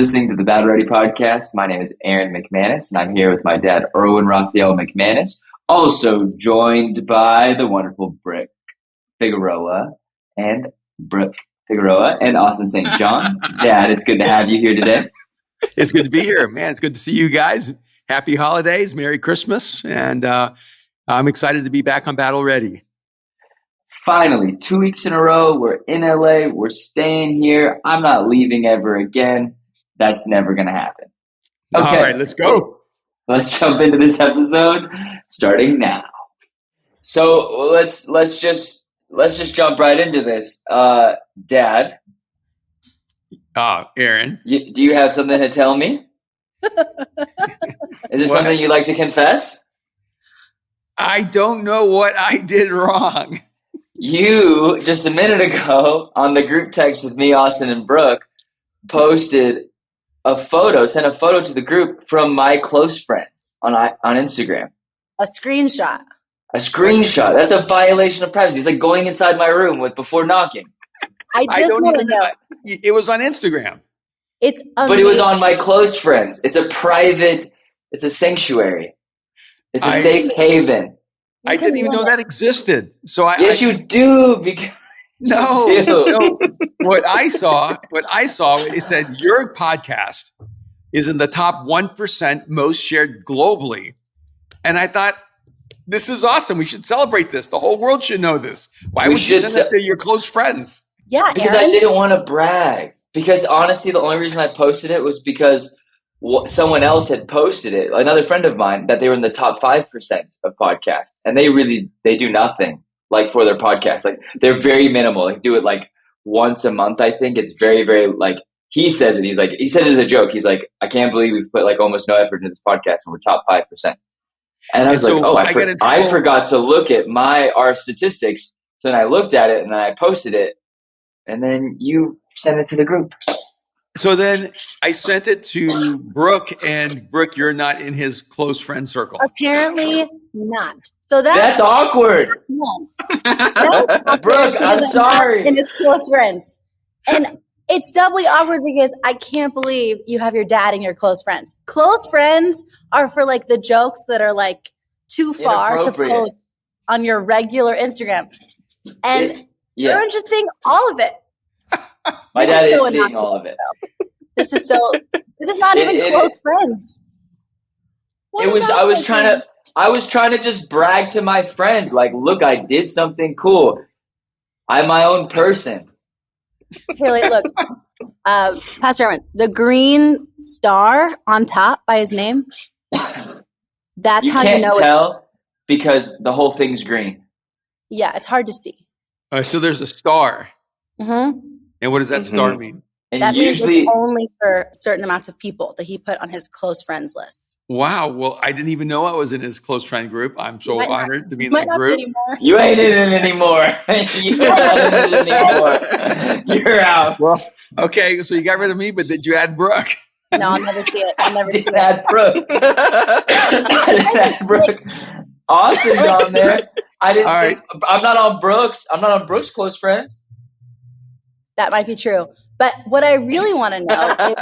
listening to the Battle Ready podcast. My name is Aaron McManus, and I'm here with my dad, Erwin Raphael McManus, also joined by the wonderful Brooke Figueroa and Austin St. John. Dad, it's good to have you here today. It's good to be here, man. It's good to see you guys. Happy holidays, Merry Christmas, and I'm excited to be back on Battle Ready. Finally, 2 weeks in a row, we're in LA, we're staying here. I'm not leaving ever again. That's never going to happen. Okay. All right, let's go. Let's jump into this episode starting now. So let's just jump right into this. Dad. Aaron. Do you have something to tell me? Is there something you'd like to confess? I don't know what I did wrong. You, just a minute ago, on the group text with me, Austin, and Brooke, sent a photo to the group from my close friends on Instagram. A screenshot. A screenshot. That's a violation of privacy. It's like going inside my room before knocking. I just want to know. It was on Instagram. It's amazing. But it was on my close friends. It's a sanctuary. It's a safe haven. I didn't even know that existed. Yes, you do. No. What I saw, it said your podcast is in the top 1% most shared globally. And I thought, this is awesome. We should celebrate this. The whole world should know this. Why would you send that to your close friends? Yeah, because Aaron? I didn't want to brag. Because honestly, the only reason I posted it was because someone else had posted it, another friend of mine, that they were in the top 5% of podcasts, and they do nothing like for their podcast. Like they're very minimal. Like do it like once a month. I think it's very, very like he says it. He said it as a joke. He's like, I can't believe we've put like almost no effort into this podcast and we're top 5%. And I was I forgot to look at our statistics. So then I looked at it and then I posted it, and then you sent it to the group. So then I sent it to Brooke, and Brooke, you're not in his close friend circle. Apparently not. So that's awkward. No. Brooke, I'm sorry. In his close friends. And it's doubly awkward because I can't believe you have your dad in your close friends. Close friends are for like the jokes that are like too far to post on your regular Instagram. And Aaron's just seeing all of it. My dad is seeing all of it. This is not even close friends. I was trying to just brag to my friends, like, look, I did something cool. I'm my own person. Really, look, Pastor Erwin, the green star on top by his name. That's how you know. You can't tell because the whole thing's green. Yeah, it's hard to see. So there's a star. Mm-hmm. And what does that star mean? And that means it's only for certain amounts of people that he put on his close friends list. Wow. Well, I didn't even know I was in his close friend group. I'm so honored to be in that group. You ain't in it anymore. You're out. Well, okay. So you got rid of me, but did you add Brooke? No, I'll never see it. I'll never see it. Add Brooke. Austin's on there. I'm not on Brooke's. I'm not on Brooke's close friends. That might be true. But what I really want to know is,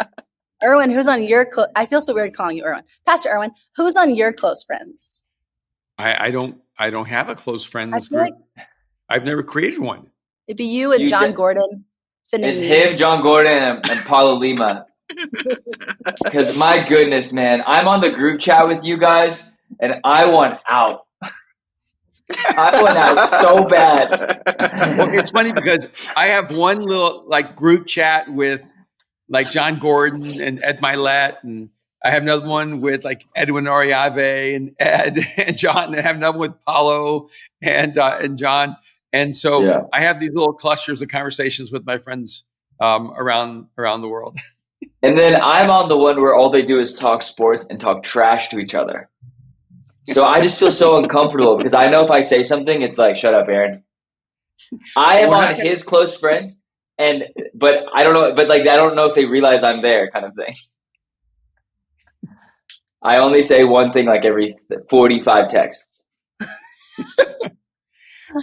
Erwin, who's on your I feel so weird calling you Erwin. Pastor Erwin, who's on your close friends? I don't have a close friends group. I've never created one. It'd be you and John Gordon. It's him, John Gordon, and Paula Lima. Because my goodness, man, I'm on the group chat with you guys, and I want out. I went out so bad. Well, it's funny because I have one little like group chat with like John Gordon and Ed Milet, and I have another one with like Edwin Ariave and Ed and John. And I have another one with Paulo and John. And so I have these little clusters of conversations with my friends around the world. And then I'm on the one where all they do is talk sports and talk trash to each other. So I just feel so uncomfortable because I know if I say something, it's like, shut up, Aaron. I am on his close friends, but I don't know, I don't know if they realize I'm there, kind of thing. I only say one thing like every 45 texts.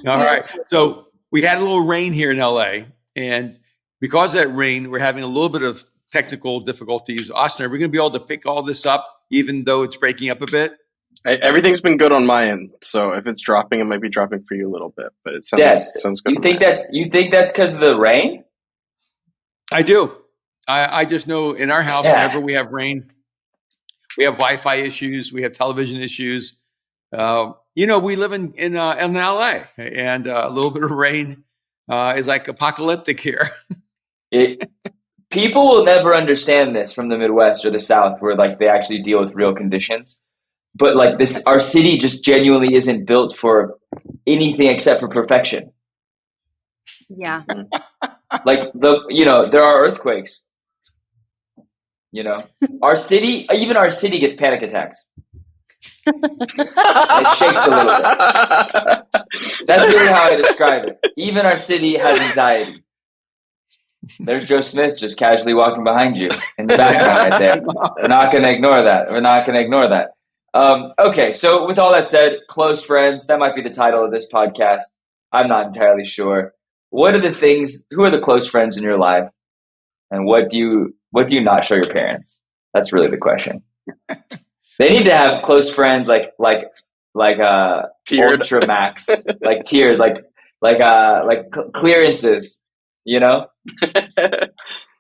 All right. So we had a little rain here in LA, and because of that rain, we're having a little bit of technical difficulties. Austin, are we going to be able to pick all this up, even though it's breaking up a bit? Everything's been good on my end, so if it's dropping, it might be dropping for you a little bit, but it sounds good. You think that's because of the rain? I do. I just know in our house, whenever we have rain, we have Wi-Fi issues, we have television issues. We live in LA, and a little bit of rain is like apocalyptic here. People will never understand this from the Midwest or the South, where like they actually deal with real conditions. But like this, our city just genuinely isn't built for anything except for perfection. Yeah. Like there are earthquakes. Our city gets panic attacks. It shakes a little bit. That's really how I describe it. Even our city has anxiety. There's Joe Smith just casually walking behind you in the background right there. We're not going to ignore that. Okay, so with all that said, close friends, that might be the title of this podcast. I'm not entirely sure. Who are the close friends in your life? And what do you not show your parents? That's really the question. They need to have close friends like tiered. Ultra Max, like tiered, like clearances,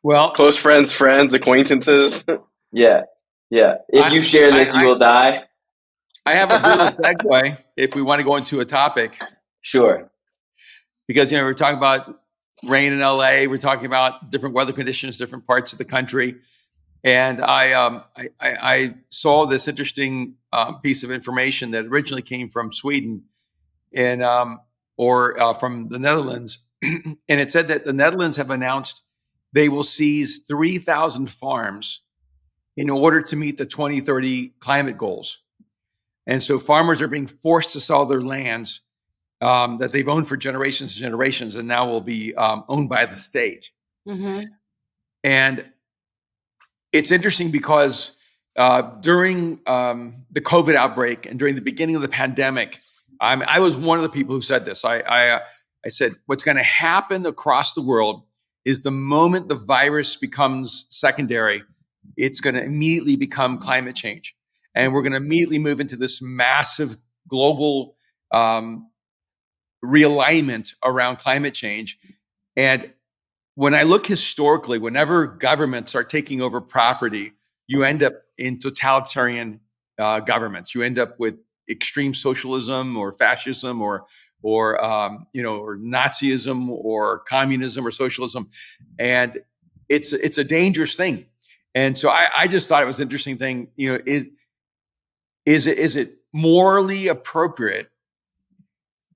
Well, close friends, acquaintances. Yeah. If you share this, you will die. I have a little segue if we want to go into a topic. Sure. Because we're talking about rain in LA, we're talking about different weather conditions, different parts of the country. And I saw this interesting piece of information that originally came from Sweden and from the Netherlands. And it said that the Netherlands have announced they will seize 3,000 farms in order to meet the 2030 climate goals. And so farmers are being forced to sell their lands that they've owned for generations and generations, and now will be owned by the state. Mm-hmm. And it's interesting because during the COVID outbreak and during the beginning of the pandemic, I was one of the people who said this. I said, what's going to happen across the world is the moment the virus becomes secondary, it's going to immediately become climate change. And we're going to immediately move into this massive global realignment around climate change. And when I look historically, whenever governments are taking over property, you end up in totalitarian governments. You end up with extreme socialism or fascism or Nazism or communism or socialism. And it's a dangerous thing. And so I just thought it was an interesting thing. Is it morally appropriate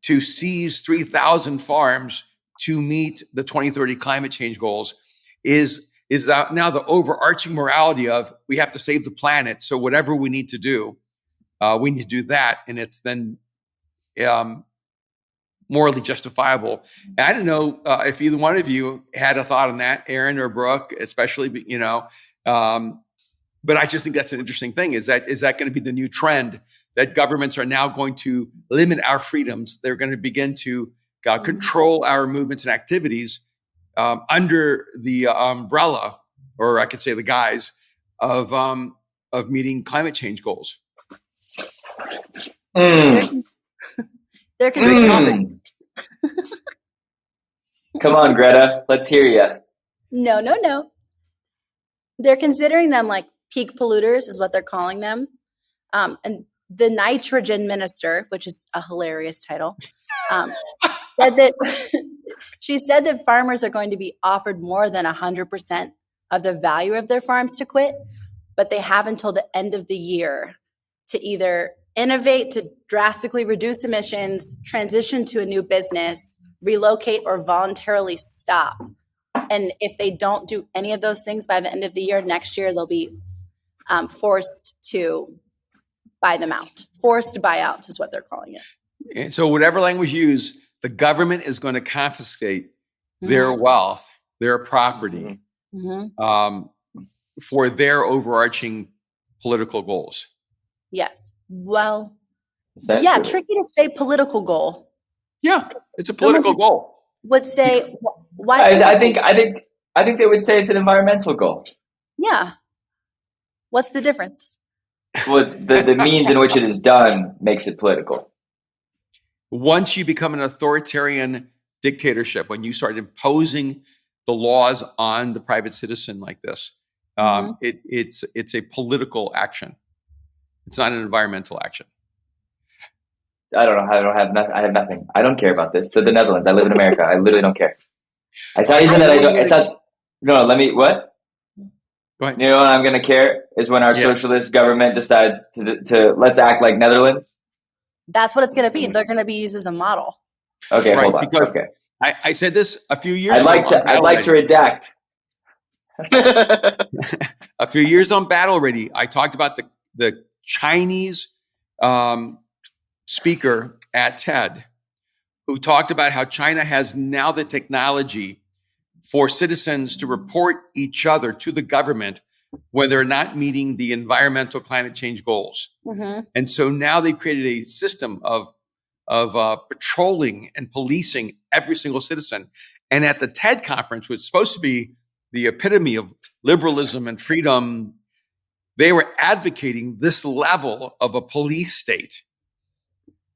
to seize 3,000 farms to meet the 2030 climate change goals? Is that now the overarching morality of we have to save the planet? So whatever we need to do, we need to do that, and it's then morally justifiable. And I don't know if either one of you had a thought on that, Aaron or Brooke, especially. But I just think that's an interesting thing. Is that going to be the new trend that governments are now going to limit our freedoms? They're going to begin to control our movements and activities under the umbrella, or I could say the guise of meeting climate change goals. They're considering. Come on, Greta, let's hear you. No. They're considering them like peak polluters, is what they're calling them. And the nitrogen minister, which is a hilarious title, said that farmers are going to be offered more than 100% of the value of their farms to quit, but they have until the end of the year to either innovate to drastically reduce emissions, transition to a new business, relocate, or voluntarily stop. And if they don't do any of those things by the end of the year, next year they'll be forced to buy them out. Forced buyouts is what they're calling it. And so whatever language you use, the government is going to confiscate their wealth, their property, for their overarching political goals. Yes. Well, yeah, tricky to say political goal. Yeah, it's a political goal. Would say why? I think they would say it's an environmental goal. Yeah. What's the difference? Well, it's the means in which it is done makes it political. Once you become an authoritarian dictatorship, when you start imposing the laws on the private citizen like this, it's a political action. It's not an environmental action. I don't know. I have nothing. I don't care about this. They're the Netherlands. I live in America. I literally don't care. It's not even that I don't. It's not. No, let me. What? Go ahead. You know what I'm going to care is when our socialist government decides to let's act like Netherlands. That's what it's going to be. They're going to be used as a model. Okay, right, hold on. Because okay. I said this a few years ago. I'd like to redact. A few years on Battle Ready, I talked about the Chinese speaker at TED who talked about how China has now the technology for citizens to report each other to the government when they're not meeting the environmental climate change goals. And so now they've created a system of patrolling and policing every single citizen. And at the TED conference, which is supposed to be the epitome of liberalism and freedom, they were advocating this level of a police state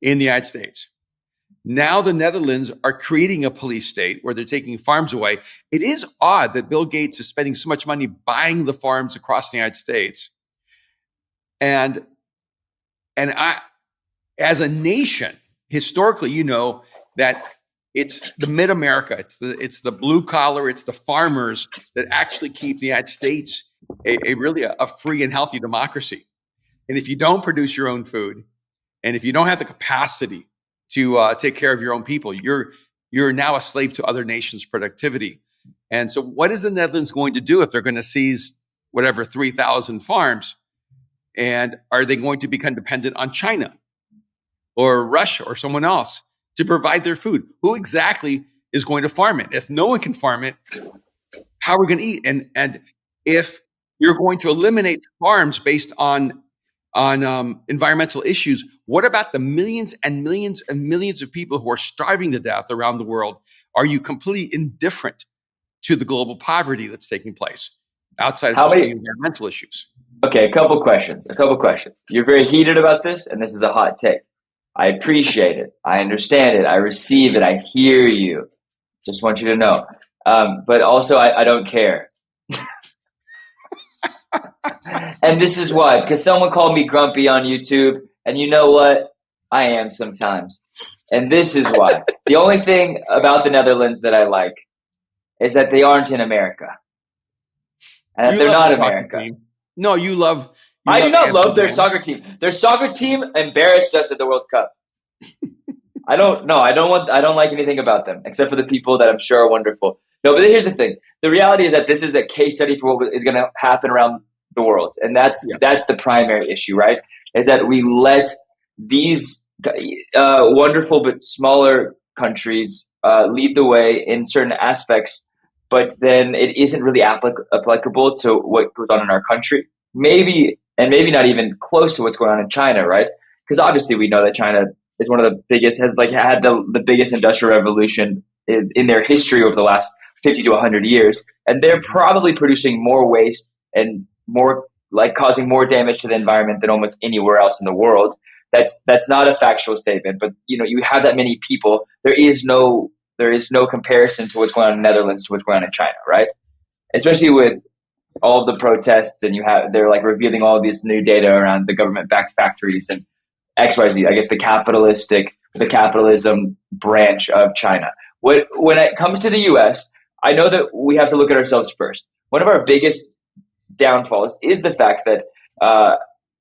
in the United States. Now the Netherlands are creating a police state where they're taking farms away. It is odd that Bill Gates is spending so much money buying the farms across the United States. And I, as a nation, historically, you know that it's the mid-America, it's the blue collar, it's the farmers that actually keep the United States a really free and healthy democracy. And if you don't produce your own food, and if you don't have the capacity to take care of your own people, you're now a slave to other nations' productivity. And so what is the Netherlands going to do if they're going to seize whatever 3,000 farms? And are they going to become dependent on China or Russia or someone else to provide their food? Who exactly is going to farm it? If no one can farm it, how are we going to eat? And if you're going to eliminate farms based on environmental issues, what about the millions and millions and millions of people who are starving to death around the world? Are you completely indifferent to the global poverty that's taking place outside of the environmental issues? Okay, a couple questions. You're very heated about this, and this is a hot take. I appreciate it. I understand it. I receive it. I hear you. Just want you to know. But also, I don't care. And this is why, because someone called me grumpy on YouTube, and you know what? I am sometimes. And this is why. The only thing about the Netherlands that I like is that they aren't in America. And that they're not America. No, you love. I do not love their soccer team. Their soccer team embarrassed us at the World Cup. I don't like anything about them except for the people that I'm sure are wonderful. No, but here's the thing. The reality is that this is a case study for what is going to happen around the world. And that's the primary issue, right? Is that we let these wonderful but smaller countries lead the way in certain aspects, but then it isn't really applicable to what goes on in our country. Maybe not even close to what's going on in China, right? Because obviously we know that China is one of the biggest, has had the biggest industrial revolution in their history over the last 50 to 100 years. And they're probably producing more waste and more, like, causing more damage to the environment than almost anywhere else in the world. That's not a factual statement, but you have that many people. There is no comparison to what's going on in the Netherlands to what's going on in China, right? Especially with all of the protests, and they're like revealing all of this new data around the government-backed factories and XYZ. I guess the capitalism branch of China. When it comes to the U.S., I know that we have to look at ourselves first. One of our biggest downfalls is the fact that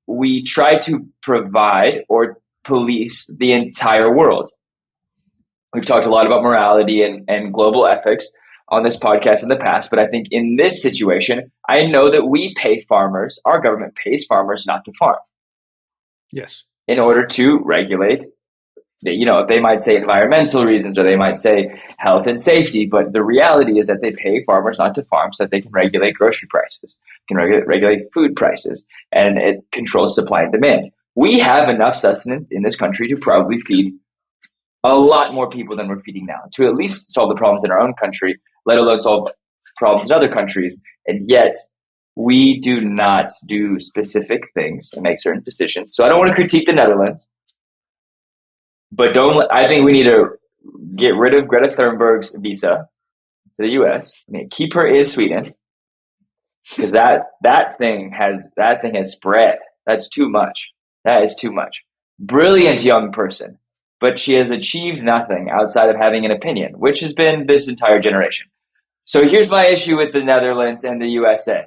we try to provide or police the entire world. We've talked a lot about morality and global ethics on this podcast in the past, but I think in this situation, I know that we pay farmers, our government pays farmers not to farm. Yes. In order to regulate, they might say environmental reasons, or they might say health and safety, but the reality is that they pay farmers not to farm so that they can regulate grocery prices, can regulate food prices, and it controls supply and demand. We have enough sustenance in this country to probably feed a lot more people than we're feeding now, to at least solve the problems in our own country, let alone solve problems in other countries. And yet we do not do specific things and make certain decisions. So I don't want to critique the Netherlands, but I think we need to get rid of Greta Thunberg's visa to the U.S. I mean, keep her in Sweden, because that thing has spread. That's too much. That is too much. Brilliant young person, but she has achieved nothing outside of having an opinion, which has been this entire generation. So here's my issue with the Netherlands and the USA.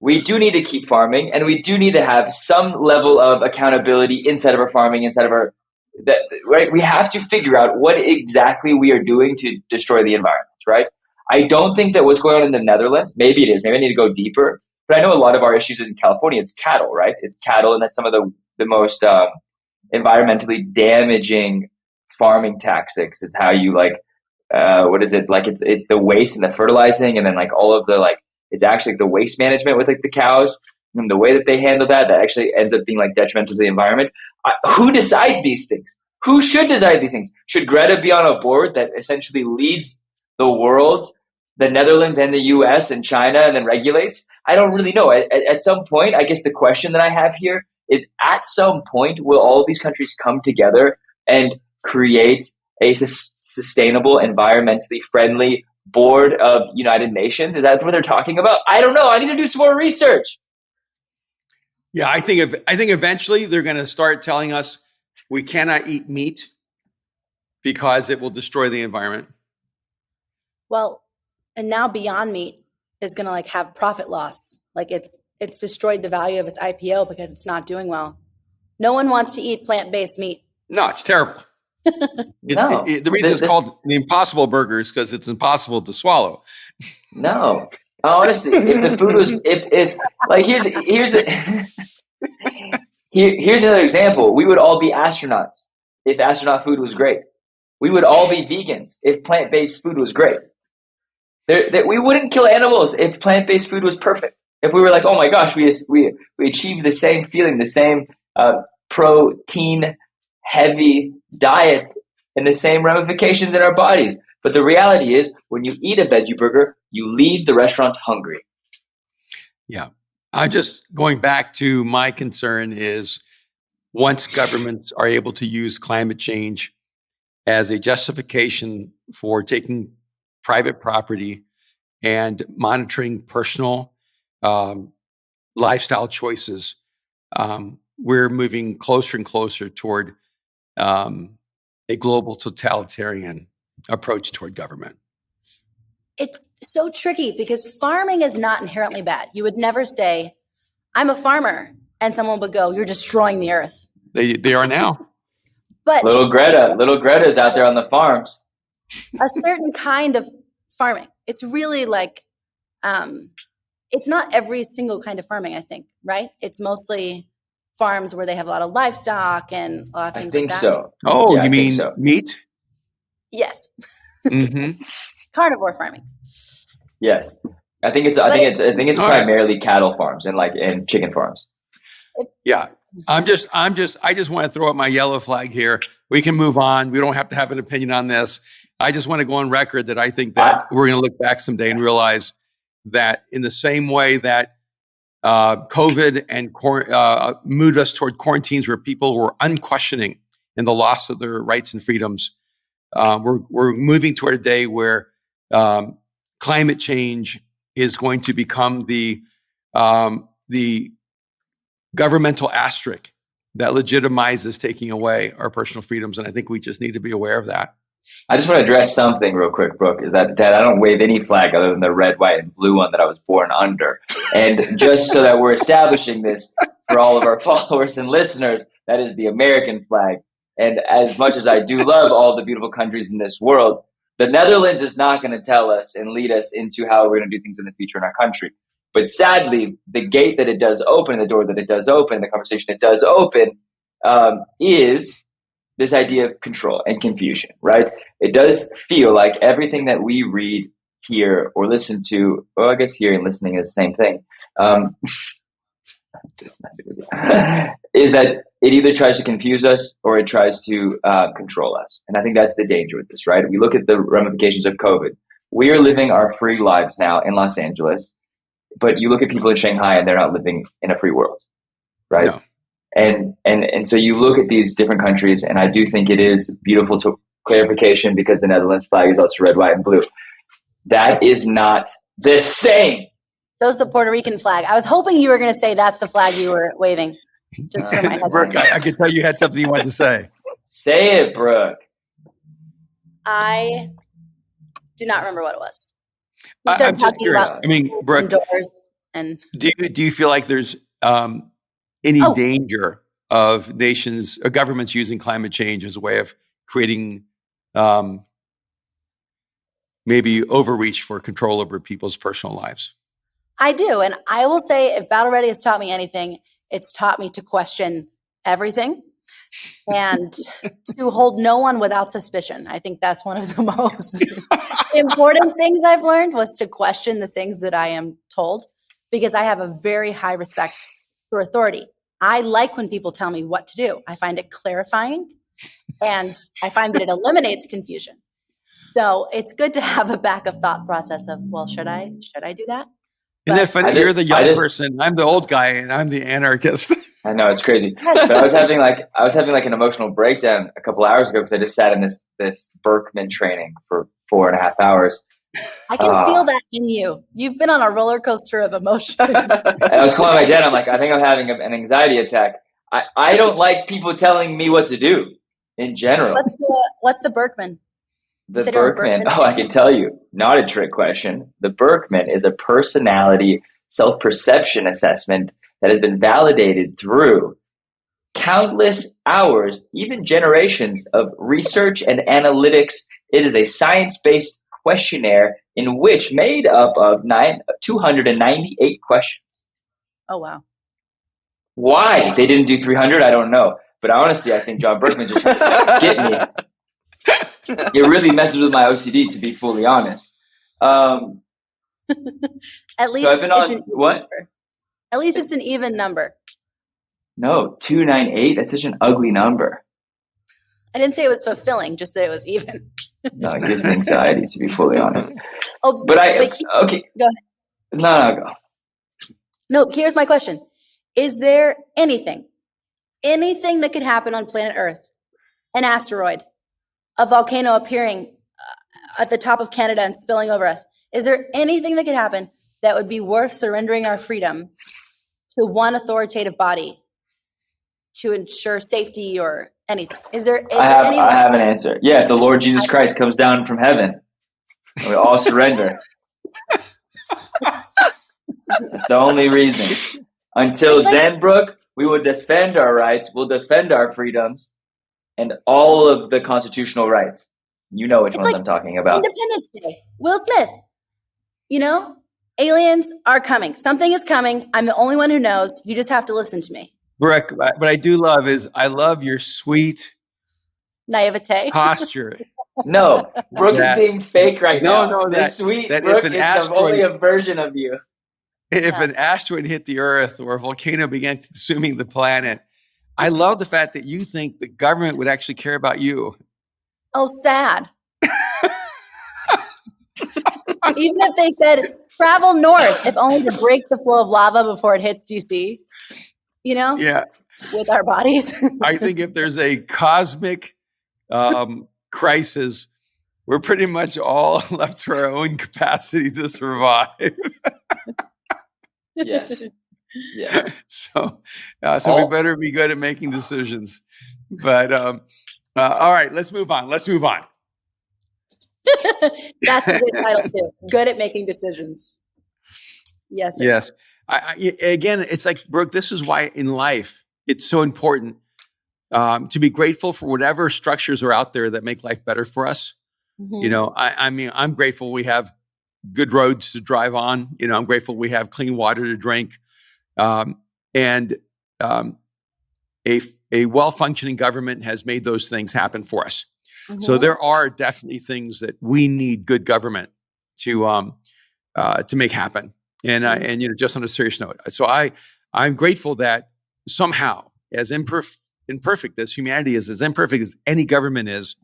We do need to keep farming, and we do need to have some level of accountability inside of our farming, inside of our right. We have to figure out what exactly we are doing to destroy the environment, right? I don't think that what's going on in the Netherlands, maybe it is, maybe I need to go deeper, but I know a lot of our issues in California, it's cattle, right? It's cattle, and that's some of the most environmentally damaging farming tactics. Is how you what is it? Like it's the waste and the fertilizing, and then like all of the it's actually the waste management with like the cows and the way that they handle that actually ends up being like detrimental to the environment. Who decides these things? Who should decide these things? Should Greta be on a board that essentially leads the world, the Netherlands and the US and China, and then regulates? I don't really know. At some point, I guess the question that I have here is, at some point, will all of these countries come together and create a sustainable, environmentally friendly board of United Nations? Is that what they're talking about? I don't know. I need to do some more research. Yeah, I think eventually they're going to start telling us we cannot eat meat because it will destroy the environment. Well, and now Beyond Meat is going to have profit loss. It's destroyed the value of its IPO because it's not doing well. No one wants to eat plant-based meat. No, it's terrible. The reason it's called the Impossible Burger is because it's impossible to swallow. No, honestly, if the food was, here's another example. We would all be astronauts if astronaut food was great. We would all be vegans if plant-based food was great. We wouldn't kill animals if plant-based food was perfect. If we were like, oh my gosh, we achieved the same feeling, the same protein heavy diet and the same ramifications in our bodies. But the reality is, when you eat a veggie burger, you leave the restaurant hungry. Yeah. I'm just going back to my concern is, once governments are able to use climate change as a justification for taking private property and monitoring personal lifestyle choices, we're moving closer and closer toward a global totalitarian approach toward government. It's so tricky because farming is not inherently bad. You would never say, I'm a farmer, and someone would go, you're destroying the earth. They are now. But little Greta's out there on the farms. A certain kind of farming. It's really it's not every single kind of farming, I think, right? It's mostly farms where they have a lot of livestock and a lot of things like that. I think so. Oh, yeah, you mean meat? Yes. Mm-hmm. Carnivore farming. Yes. I think it's primarily cattle farms and chicken farms. Yeah. I just want to throw up my yellow flag here. We can move on. We don't have to have an opinion on this. I just want to go on record that I think that we're going to look back someday and realize that in the same way that COVID and moved us toward quarantines where people were unquestioning in the loss of their rights and freedoms, we're moving toward a day where climate change is going to become the governmental asterisk that legitimizes taking away our personal freedoms. And I think we just need to be aware of that. I just want to address something real quick, Brooke, is that I don't wave any flag other than the red, white, and blue one that I was born under. And just so that we're establishing this for all of our followers and listeners, that is the American flag. And as much as I do love all the beautiful countries in this world, the Netherlands is not going to tell us and lead us into how we're going to do things in the future in our country. But sadly, the gate that it does open, the door that it does open, the conversation it does open is this idea of control and confusion, right? It does feel like everything that we read, hear, or listen to, well, I guess hearing and listening is the same thing, just messing with you, is that it either tries to confuse us or it tries to control us. And I think that's the danger with this, right? We look at the ramifications of COVID. We are living our free lives now in Los Angeles. but you look at people in Shanghai and they're not living in a free world, right? No. And so you look at these different countries, and I do think it is beautiful to clarification, because the Netherlands flag is also red, white, and blue. That is not the same. So is the Puerto Rican flag. I was hoping you were going to say that's the flag you were waving. Just for my Brooke, I could tell you had something you wanted to say. Say it, Brooke. I do not remember what it was. I'm just curious. I mean, Brooke, indoors and do you feel like there's any danger of nations or governments using climate change as a way of creating maybe overreach for control over people's personal lives? I do. And I will say, if Battle Ready has taught me anything, it's taught me to question everything and to hold no one without suspicion. I think that's one of the most important things I've learned, was to question the things that I am told, because I have a very high respect for authority. I like when people tell me what to do. I find it clarifying, and I find that it eliminates confusion. So it's good to have a backup thought process of, well, should I do that? Isn't that funny? You're the young person. I'm the old guy, and I'm the anarchist. I know, it's crazy. But I was having like an emotional breakdown a couple hours ago, because I just sat in this Berkman training for 4.5 hours. I can feel that in you. You've been on a roller coaster of emotion. And I was calling my dad. I'm like, I think I'm having an anxiety attack. I don't like people telling me what to do in general. What's the Berkman? The Berkman. Oh, I can tell you. Not a trick question. The Berkman is a personality self-perception assessment that has been validated through countless hours, even generations of research and analytics. It is a science-based questionnaire in which made up of 298 questions. Oh, wow. Why they didn't do 300, I don't know. But honestly, I think John Berkman just tried to get me. It really messes with my OCD, to be fully honest. At least so I've been it's on what? Number. At least it's an even number. No, 298. That's such an ugly number. I didn't say it was fulfilling, just that it was even. No, it gives me anxiety, to be fully honest. Oh, okay. Go ahead. No, go. No, here's my question. Is there anything that could happen on planet Earth? An asteroid, a volcano appearing at the top of Canada and spilling over us. Is there anything that could happen that would be worth surrendering our freedom to one authoritative body to ensure safety or anything? I have an answer. Yeah, if the Lord Jesus Christ comes down from heaven, and we all surrender. That's the only reason. Until then, Brooke, we will defend our rights, we'll defend our freedoms, and all of the constitutional rights. You know which ones I'm talking about. Independence Day. Will Smith. Aliens are coming. Something is coming. I'm the only one who knows. You just have to listen to me. Brooke, what I do love is I love your sweet naivete posture. No, Brooke is being fake right now. No, this sweet Brooke is only a version of you. If an asteroid hit the Earth or a volcano began consuming the planet, I love the fact that you think the government would actually care about you. Oh, sad. Even if they said, travel north, if only to break the flow of lava before it hits DC, Yeah. With our bodies. I think if there's a cosmic crisis, we're pretty much all left to our own capacity to survive. Yes. Yeah. So we better be good at making decisions. But all right, let's move on. That's a good title too. Good at making decisions. Yes. Sir. Yes. Again, it's like, Brooke, this is why in life it's so important to be grateful for whatever structures are out there that make life better for us. Mm-hmm. I mean, I'm grateful we have good roads to drive on. I'm grateful we have clean water to drink, and a well-functioning government has made those things happen for us. Mm-hmm. So there are definitely things that we need good government to make happen. And just on a serious note, so I'm grateful that somehow, as imperfect as humanity is, as imperfect as any government is,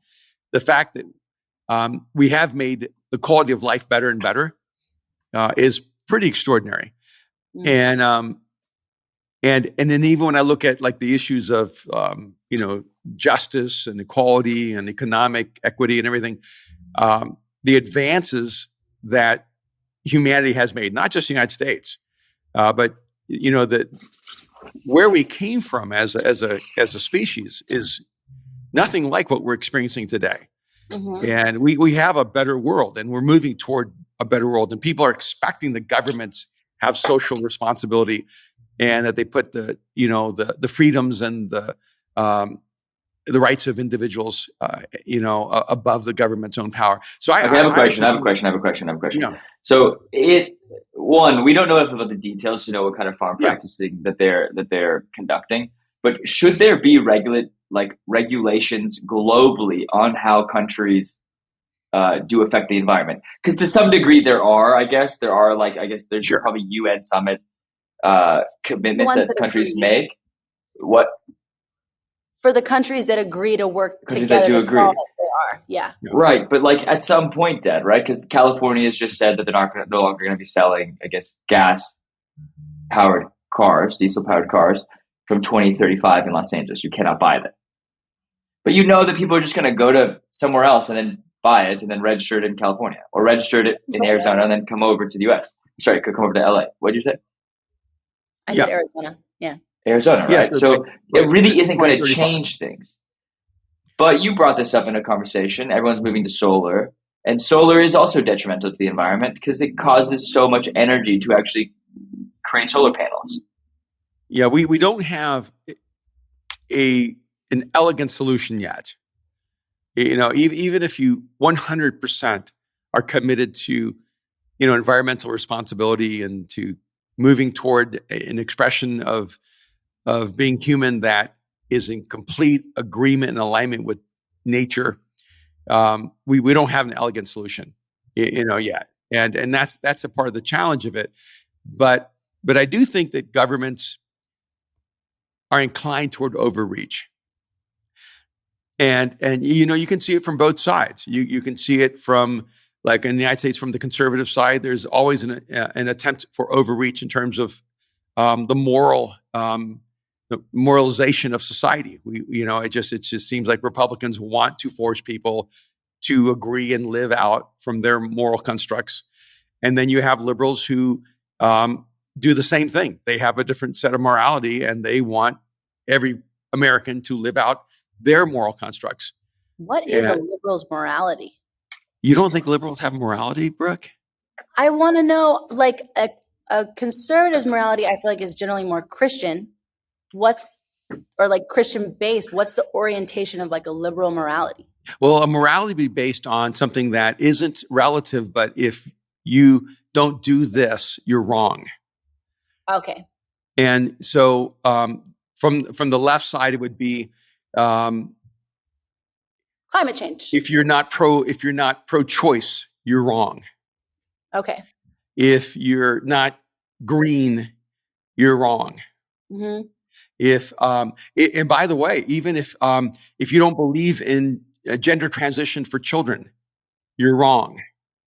the fact that we have made the quality of life better and better is pretty extraordinary. And then even when I look at like the issues of justice and equality and economic equity and everything, the advances that humanity has made, not just the United States, but that where we came from as a species is nothing like what we're experiencing today. And we have a better world, and we're moving toward a better world, and people are expecting the governments have social responsibility, and that they put the freedoms and the rights of individuals above the government's own power. So I have a question. Yeah. So we don't know enough about the details to know what kind of farm practicing that they're conducting, but should there be regulations globally on how countries do affect the environment? Because to some degree there are, there's probably UN summit commitments that countries make. What? For the countries that agree to work together to solve it, they are. Yeah. Right. But at some point, Dad, right? Because California has just said that they're no longer going to be selling, gas-powered cars, diesel-powered cars from 2035 in Los Angeles. You cannot buy them. But that people are just going to go to somewhere else and then buy it and then register it in California or register it in Arizona and then come over to the U.S. Sorry, could come over to LA. What did you say? I said Arizona. Yeah. Arizona, right? So it really isn't going to change things. But you brought this up in a conversation. Everyone's moving to solar. And solar is also detrimental to the environment because it causes so much energy to actually create solar panels. Yeah, we don't have an elegant solution yet. Even if you 100% are committed to, environmental responsibility and to moving toward an expression of being human that is in complete agreement and alignment with nature, we don't have an elegant solution, yet, and that's a part of the challenge of it. But I do think that governments are inclined toward overreach, and you can see it from both sides. You can see it from, like in the United States, from the conservative side. There's always an attempt for overreach in terms of the moralization of society. It just seems like Republicans want to force people to agree and live out from their moral constructs. And then you have liberals who do the same thing. They have a different set of morality, and they want every American to live out their moral constructs. What is a liberal's morality? You don't think liberals have morality, Brooke? I want to know, a conservative's morality, I feel like, is generally more Christian. Christian based. What's the orientation of a liberal morality? Well, a morality be based on something that isn't relative, but if you don't do this, you're wrong. Okay. And so from the left side, it would be climate change. If you're not pro-choice, you're wrong. Okay. If you're not green, you're wrong. Mm-hmm. And by the way, even if you don't believe in gender transition for children, you're wrong.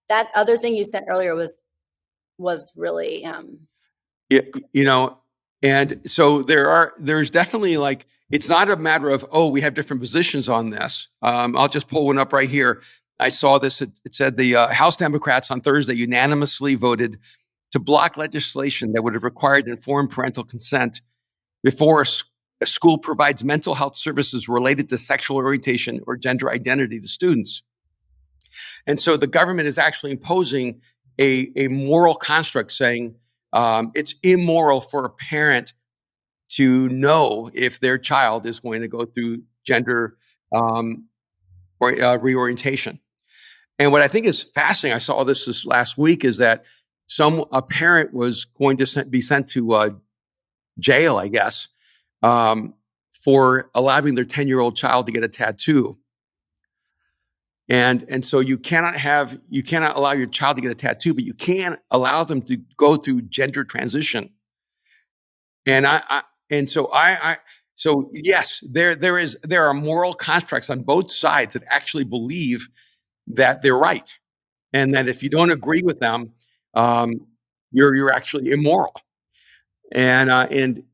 That other thing you sent earlier was really and so there's definitely it's not a matter of, we have different positions on this. I'll just pull one up right here. I saw this. It said the House Democrats on Thursday unanimously voted to block legislation that would have required informed parental consent before a school provides mental health services related to sexual orientation or gender identity to students. And so the government is actually imposing a moral construct saying it's immoral for a parent to know if their child is going to go through gender reorientation. And what I think is fascinating, I saw this last week, is that a parent was going to be sent to jail, I guess, for allowing their 10-year-old child to get a tattoo. And so you cannot allow your child to get a tattoo, but you can allow them to go through gender transition. So yes, there are moral constructs on both sides that actually believe that they're right, and that if you don't agree with them, you're actually immoral. And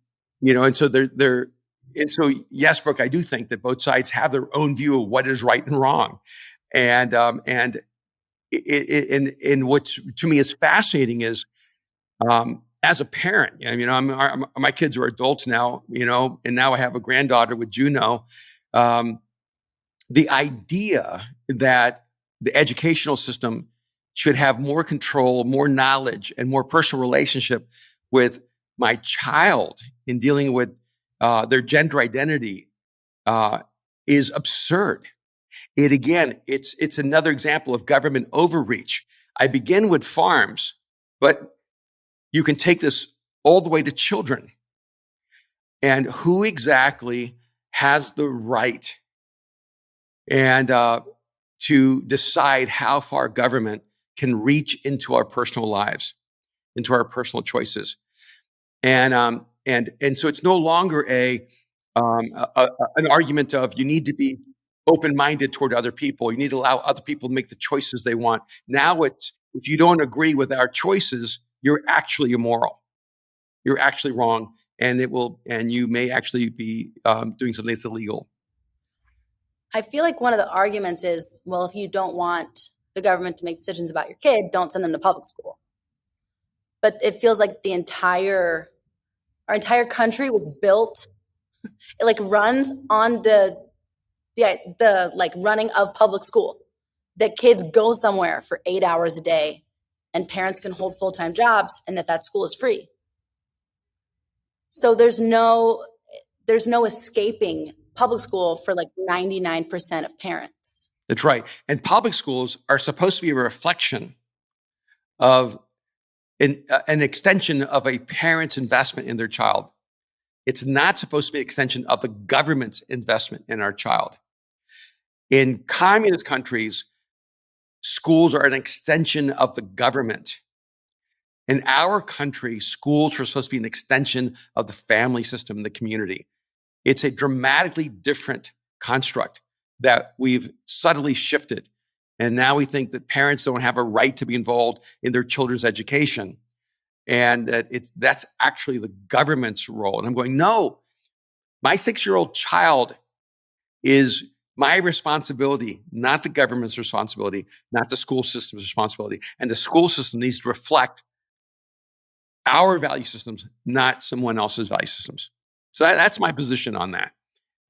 so yes, Brooke, I do think that both sides have their own view of what is right and wrong. And what's to me is fascinating is, as a parent, my kids are adults now, and now I have a granddaughter with Juno. The idea that the educational system should have more control, more knowledge, and more personal relationship with my child in dealing with their gender identity is absurd. It's another example of government overreach. I begin with farms, but you can take this all the way to children. And who exactly has the right to decide how far government can reach into our personal lives, into our personal choices? And so it's no longer an argument of you need to be open-minded toward other people. You need to allow other people to make the choices they want. Now it's, if you don't agree with our choices, you're actually immoral. You're actually wrong, and you may actually be doing something that's illegal. I feel like one of the arguments is, well, if you don't want the government to make decisions about your kid, don't send them to public school. But it feels like our entire country was built, it like runs on the like running of public school, that kids go somewhere for 8 hours a day and parents can hold full-time jobs, and that school is free. So there's no escaping public school for like 99% of parents. That's right. And public schools are supposed to be a reflection of an extension of a parent's investment in their child. It's not supposed to be an extension of the government's investment in our child. In communist countries, schools are an extension of the government. In our country, schools are supposed to be an extension of the family system, the community. It's a dramatically different construct that we've subtly shifted. And now we think that parents don't have a right to be involved in their children's education. And that's actually the government's role. And I'm going, no, my 6-year-old child is my responsibility, not the government's responsibility, not the school system's responsibility. And the school system needs to reflect our value systems, not someone else's value systems. So that's my position on that.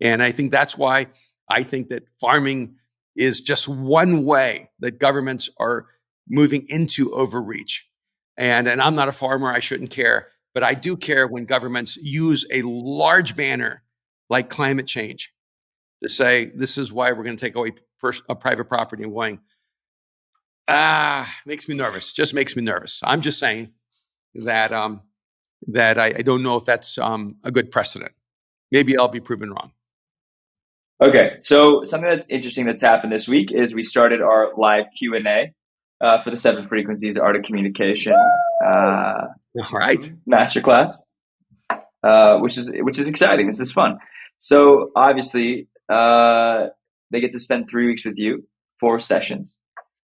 And I think that's why I think that farming is just one way that governments are moving into overreach. And I'm not a farmer, I shouldn't care, but I do care when governments use a large banner like climate change to say, this is why we're going to take away private property, and going, makes me nervous, just makes me nervous. I'm just saying that I don't know if that's a good precedent. Maybe I'll be proven wrong. Okay, so something that's interesting that's happened this week is we started our live Q&A for the 7 Frequencies Art of Communication All right. masterclass, which is exciting. This is fun. So obviously, they get to spend 3 weeks with you, 4 sessions,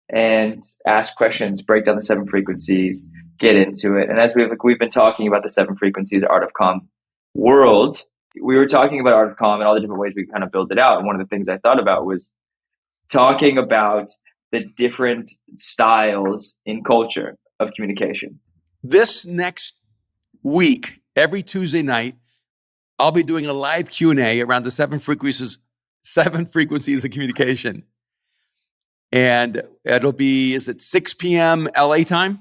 and ask questions, break down the 7 frequencies, get into it. And as we've been talking about the 7 frequencies Art of Calm world, we were talking about Art of Calm and all the different ways we kind of build it out. And one of the things I thought about was talking about the different styles in culture of communication. This next week, every Tuesday night, I'll be doing a live Q&A around the 7 frequencies of communication. And it'll be, is it 6 p.m. LA time?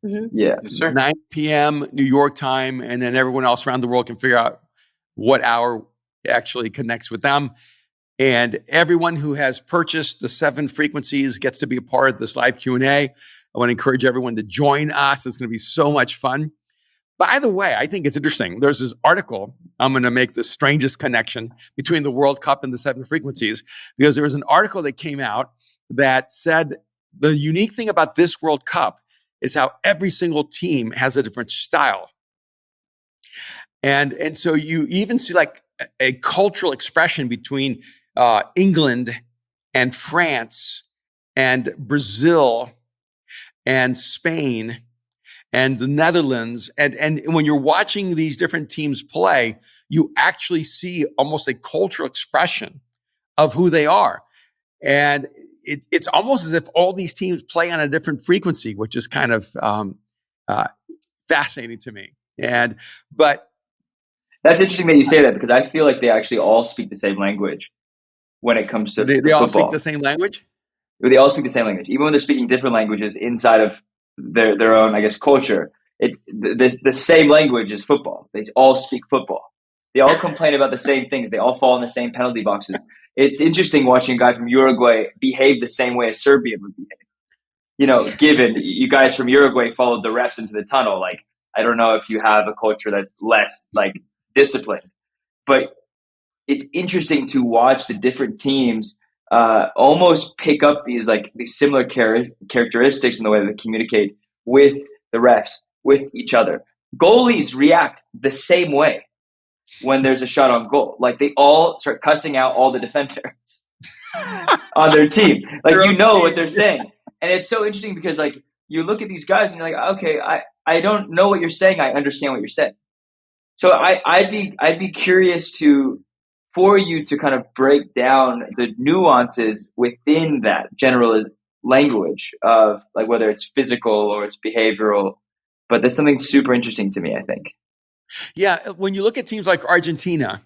Mm-hmm. Yeah. Yes, sir. 9 p.m. New York time. And then everyone else around the world can figure out what hour actually connects with them. And everyone who has purchased the 7 frequencies gets to be a part of this live Q&A. I want to encourage everyone to join us. It's going to be so much fun. By the way, I think it's interesting. There's this article. I'm going to make the strangest connection between the World Cup and the 7 frequencies, because there was an article that came out that said the unique thing about this World Cup is how every single team has a different style. And so you even see like a cultural expression between England and France and Brazil and Spain and the Netherlands. And when you're watching these different teams play, you actually see almost a cultural expression of who they are. And it's almost as if all these teams play on a different frequency, which is kind of fascinating to me. But that's interesting that you say that, because I feel like they actually all speak the same language when it comes to they all speak the same language. They all speak the same language, even when they're speaking different languages inside of their own, I guess, culture. The same language is football. They all speak football. They all complain about the same things. They all fall in the same penalty boxes. It's interesting watching a guy from Uruguay behave the same way a Serbian would behave. Given you guys from Uruguay followed the refs into the tunnel, like, I don't know if you have a culture that's less like disciplined, but it's interesting to watch the different teams almost pick up these similar characteristics in the way they communicate with the refs, with each other. Goalies react the same way when there's a shot on goal. Like, they all start cussing out all the defenders on their team. Like, what they're saying. And it's so interesting because, like, you look at these guys and you're like, okay, I don't know what you're saying. I understand what you're saying. So I'd be curious for you to kind of break down the nuances within that general language of, like, whether it's physical or it's behavioral. But that's something super interesting to me, I think. Yeah, when you look at teams like Argentina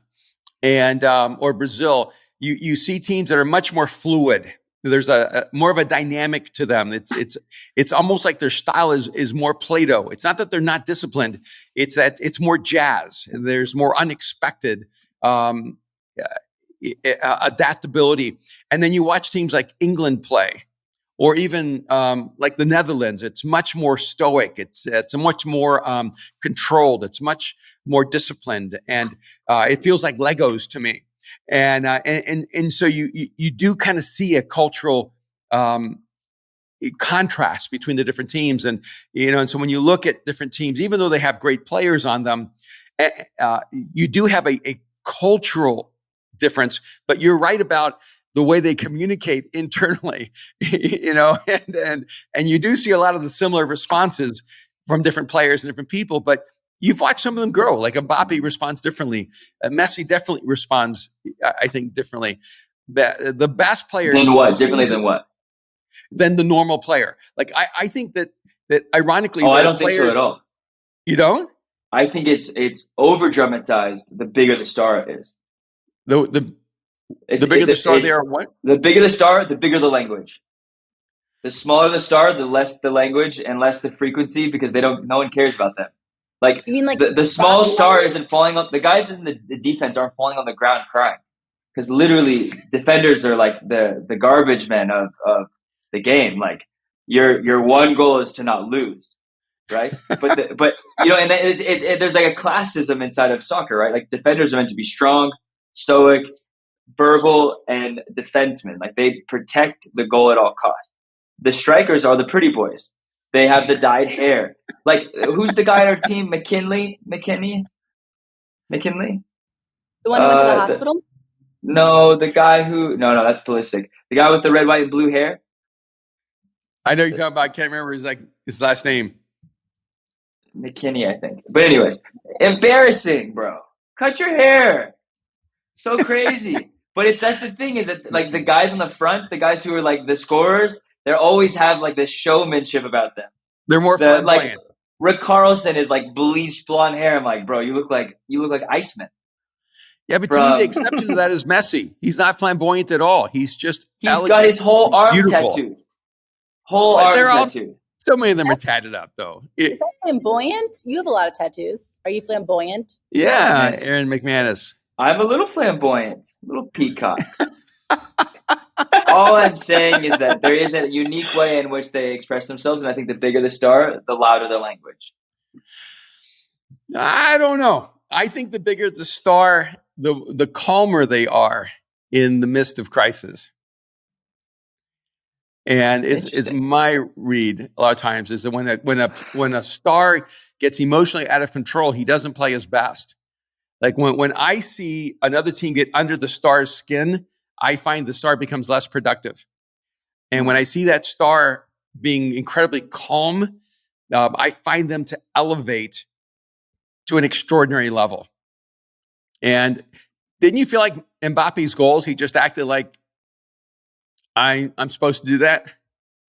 and or Brazil, you see teams that are much more fluid. There's a more of a dynamic to them. It's almost like their style is more Play-Doh. It's not that they're not disciplined. It's that it's more jazz. There's more unexpected adaptability. And then you watch teams like England play, or even like the Netherlands. It's much more stoic. It's much more controlled. It's much more disciplined, and it feels like Legos to me. And so you do kind of see a cultural contrast between the different teams, and so when you look at different teams, even though they have great players on them, you do have a cultural difference. But you're right about the way they communicate internally, and you do see a lot of the similar responses from different players and different people, but you've watched some of them grow. Like Mbappe responds differently. Messi definitely responds, I think, differently. The best players differently than what? Than the normal player. Like I think that ironically, I don't think so at all. You don't? I think it's over dramatized. The bigger the star is. The bigger the star they are, what? The bigger the star, the bigger the language. The smaller the star, the less the language and less the frequency, because no one cares about them. Like, you mean like the small star isn't falling on, the guys in the defense aren't falling on the ground crying, because literally defenders are like the garbage men of the game. Like, your one goal is to not lose, right? But and there's like a classism inside of soccer, right? Like, defenders are meant to be strong, stoic, verbal, and defensemen. Like, they protect the goal at all costs. The strikers are the pretty boys. They have the dyed hair. Like, who's the guy on our team? McKinley? The one who went to the hospital? No, the guy who... No, that's Pulisic. The guy with the red, white, and blue hair? I know you're talking about. I can't remember his last name. McKinney, I think. But anyways, embarrassing, bro. Cut your hair. So crazy. But that's the thing, is that, like, the guys on the front, the guys who are like the scorers, they always have like this showmanship about them. They're more flamboyant. Like, Rick Carlson is like bleached blonde hair. I'm like, bro, you look like Iceman. Yeah, but to me, the exception to that is Messi. He's not flamboyant at all. He's elegant, got his whole arm tattooed. Tattooed. So many of them are tatted up, though. Is that flamboyant? You have a lot of tattoos. Are you flamboyant? Yeah, Aaron McManus. I'm a little flamboyant, a little peacock. All I'm saying is that there is a unique way in which they express themselves, and I think the bigger the star, the louder the language. I don't know. I think the bigger the star, the calmer they are in the midst of crisis. And it's my read a lot of times is that when a star gets emotionally out of control, he doesn't play his best. Like when I see another team get under the star's skin, I find the star becomes less productive. And when I see that star being incredibly calm, I find them to elevate to an extraordinary level. And didn't you feel like Mbappe's goals, he just acted like I'm supposed to do that?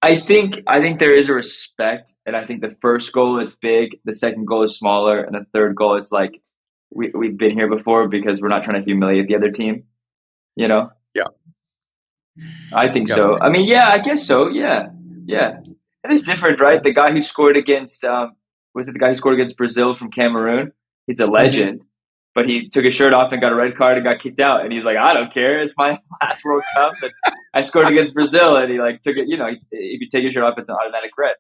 I think there is a respect, and I think the first goal is big, the second goal is smaller, and the third goal it's like we've been here before because we're not trying to humiliate the other team. You know? Yeah. I think so. I mean, yeah, I guess so. Yeah. It is different, right? The guy who scored against was it the guy who scored against Brazil from Cameroon? He's a legend. But he took his shirt off and got a red card and got kicked out. And he's like, I don't care. It's my last World Cup. And I scored against Brazil. And he like took it, you know, if you take your shirt off, it's an automatic red.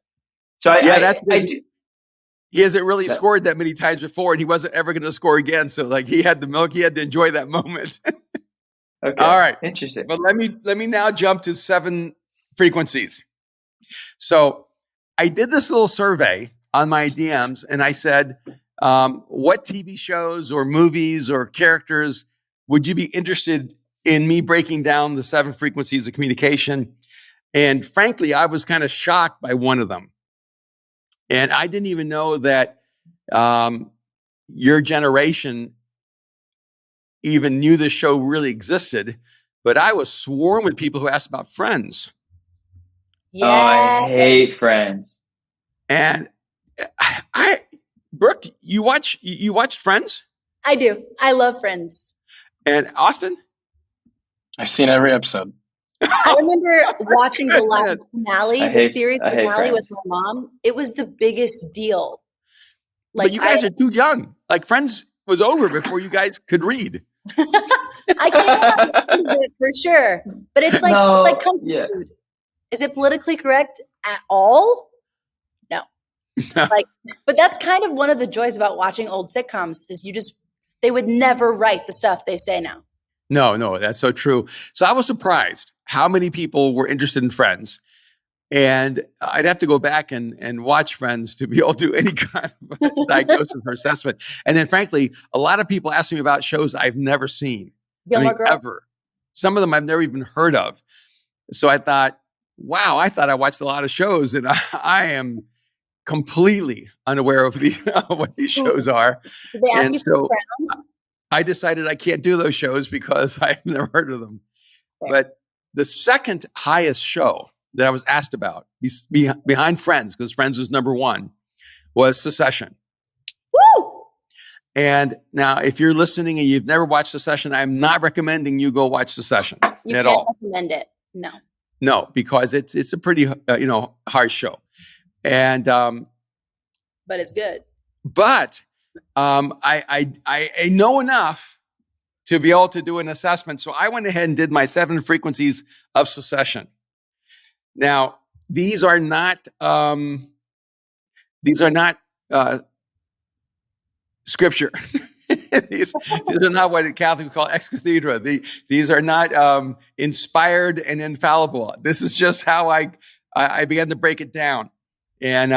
So I do. He hasn't really scored that many times before, and he wasn't ever going to score again. So like he had the milk, he had to enjoy that moment. Okay. All right. Interesting. But let me now jump to 7 frequencies. So I did this little survey on my DMs, and I said, what TV shows or movies or characters would you be interested in me breaking down the 7 frequencies of communication? And frankly, I was kind of shocked by one of them. And I didn't even know that your generation even knew this show really existed, but I was swarmed with people who asked about Friends. Yeah. Oh, I hate Friends. And Brooke, you watched Friends? I do. I love Friends. And Austin? I've seen every episode. I remember watching the last finale, the series finale with my mom. It was the biggest deal. Like, but you guys are too young. Like Friends was over before you guys could read. I can't understand it for sure, but it's like comfort food. Is it politically correct at all? No. But that's kind of one of the joys about watching old sitcoms is they would never write the stuff they say now. No, that's so true. So I was surprised how many people were interested in Friends. And I'd have to go back and watch Friends to be able to do any kind of diagnosis or assessment. And then frankly, a lot of people ask me about shows I've never seen. Gilmore Girls. Ever. Some of them I've never even heard of. So I thought, wow, I thought I watched a lot of shows, and I am completely unaware of what these shows are. Did they ask you for Crown? I decided I can't do those shows because I've never heard of them. Fair. But the second highest show that I was asked about behind Friends, because Friends was number 1, was Succession. Woo! And now, if you're listening and you've never watched Succession, I'm not recommending you go watch Succession you at all. You can't recommend it. No, because it's a pretty hard show, and but it's good. But I know enough to be able to do an assessment, so I went ahead and did my 7 frequencies of Succession. Now, these are not scripture. these are not what Catholics call ex cathedra. These are not inspired and infallible. This is just how I began to break it down. And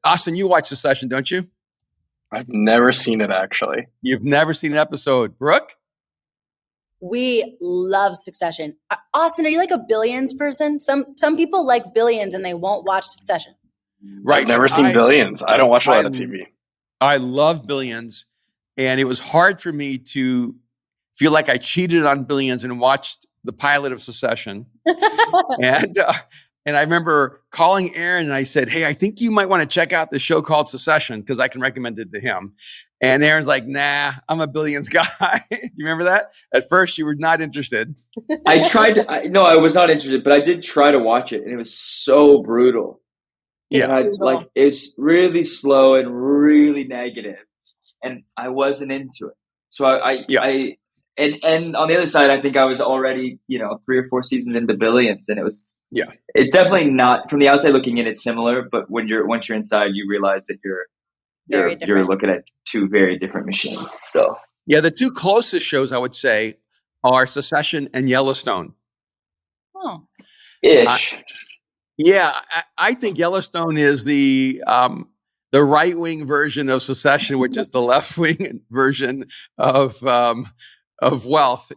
Austin, you watch Succession, don't you? I've never seen it, actually. You've never seen an episode. Brooke? We love Succession. Austin, are you like a Billions person? Some people like Billions and they won't watch Succession. Right. I've never seen Billions. I don't watch a lot of TV. I love Billions. And it was hard for me to feel like I cheated on Billions and watched the pilot of Succession. And I remember calling Aaron and I said, hey, I think you might want to check out this show called Succession because I can recommend it to him. And Aaron's like, nah, I'm a Billions guy. You remember that? At first, you were not interested. I tried. I was not interested, but I did try to watch it, and it was so brutal. It's really slow and really negative, and I wasn't into it. So And on the other side, I think I was already, 3 or 4 seasons into Billions, and it's definitely not, from the outside looking in, it's similar, but once you're inside, you realize that you're looking at 2 very different machines. So the 2 closest shows I would say are Succession and Yellowstone. Oh, ish. I think Yellowstone is the right-wing version of Succession, which is the left-wing version of wealth,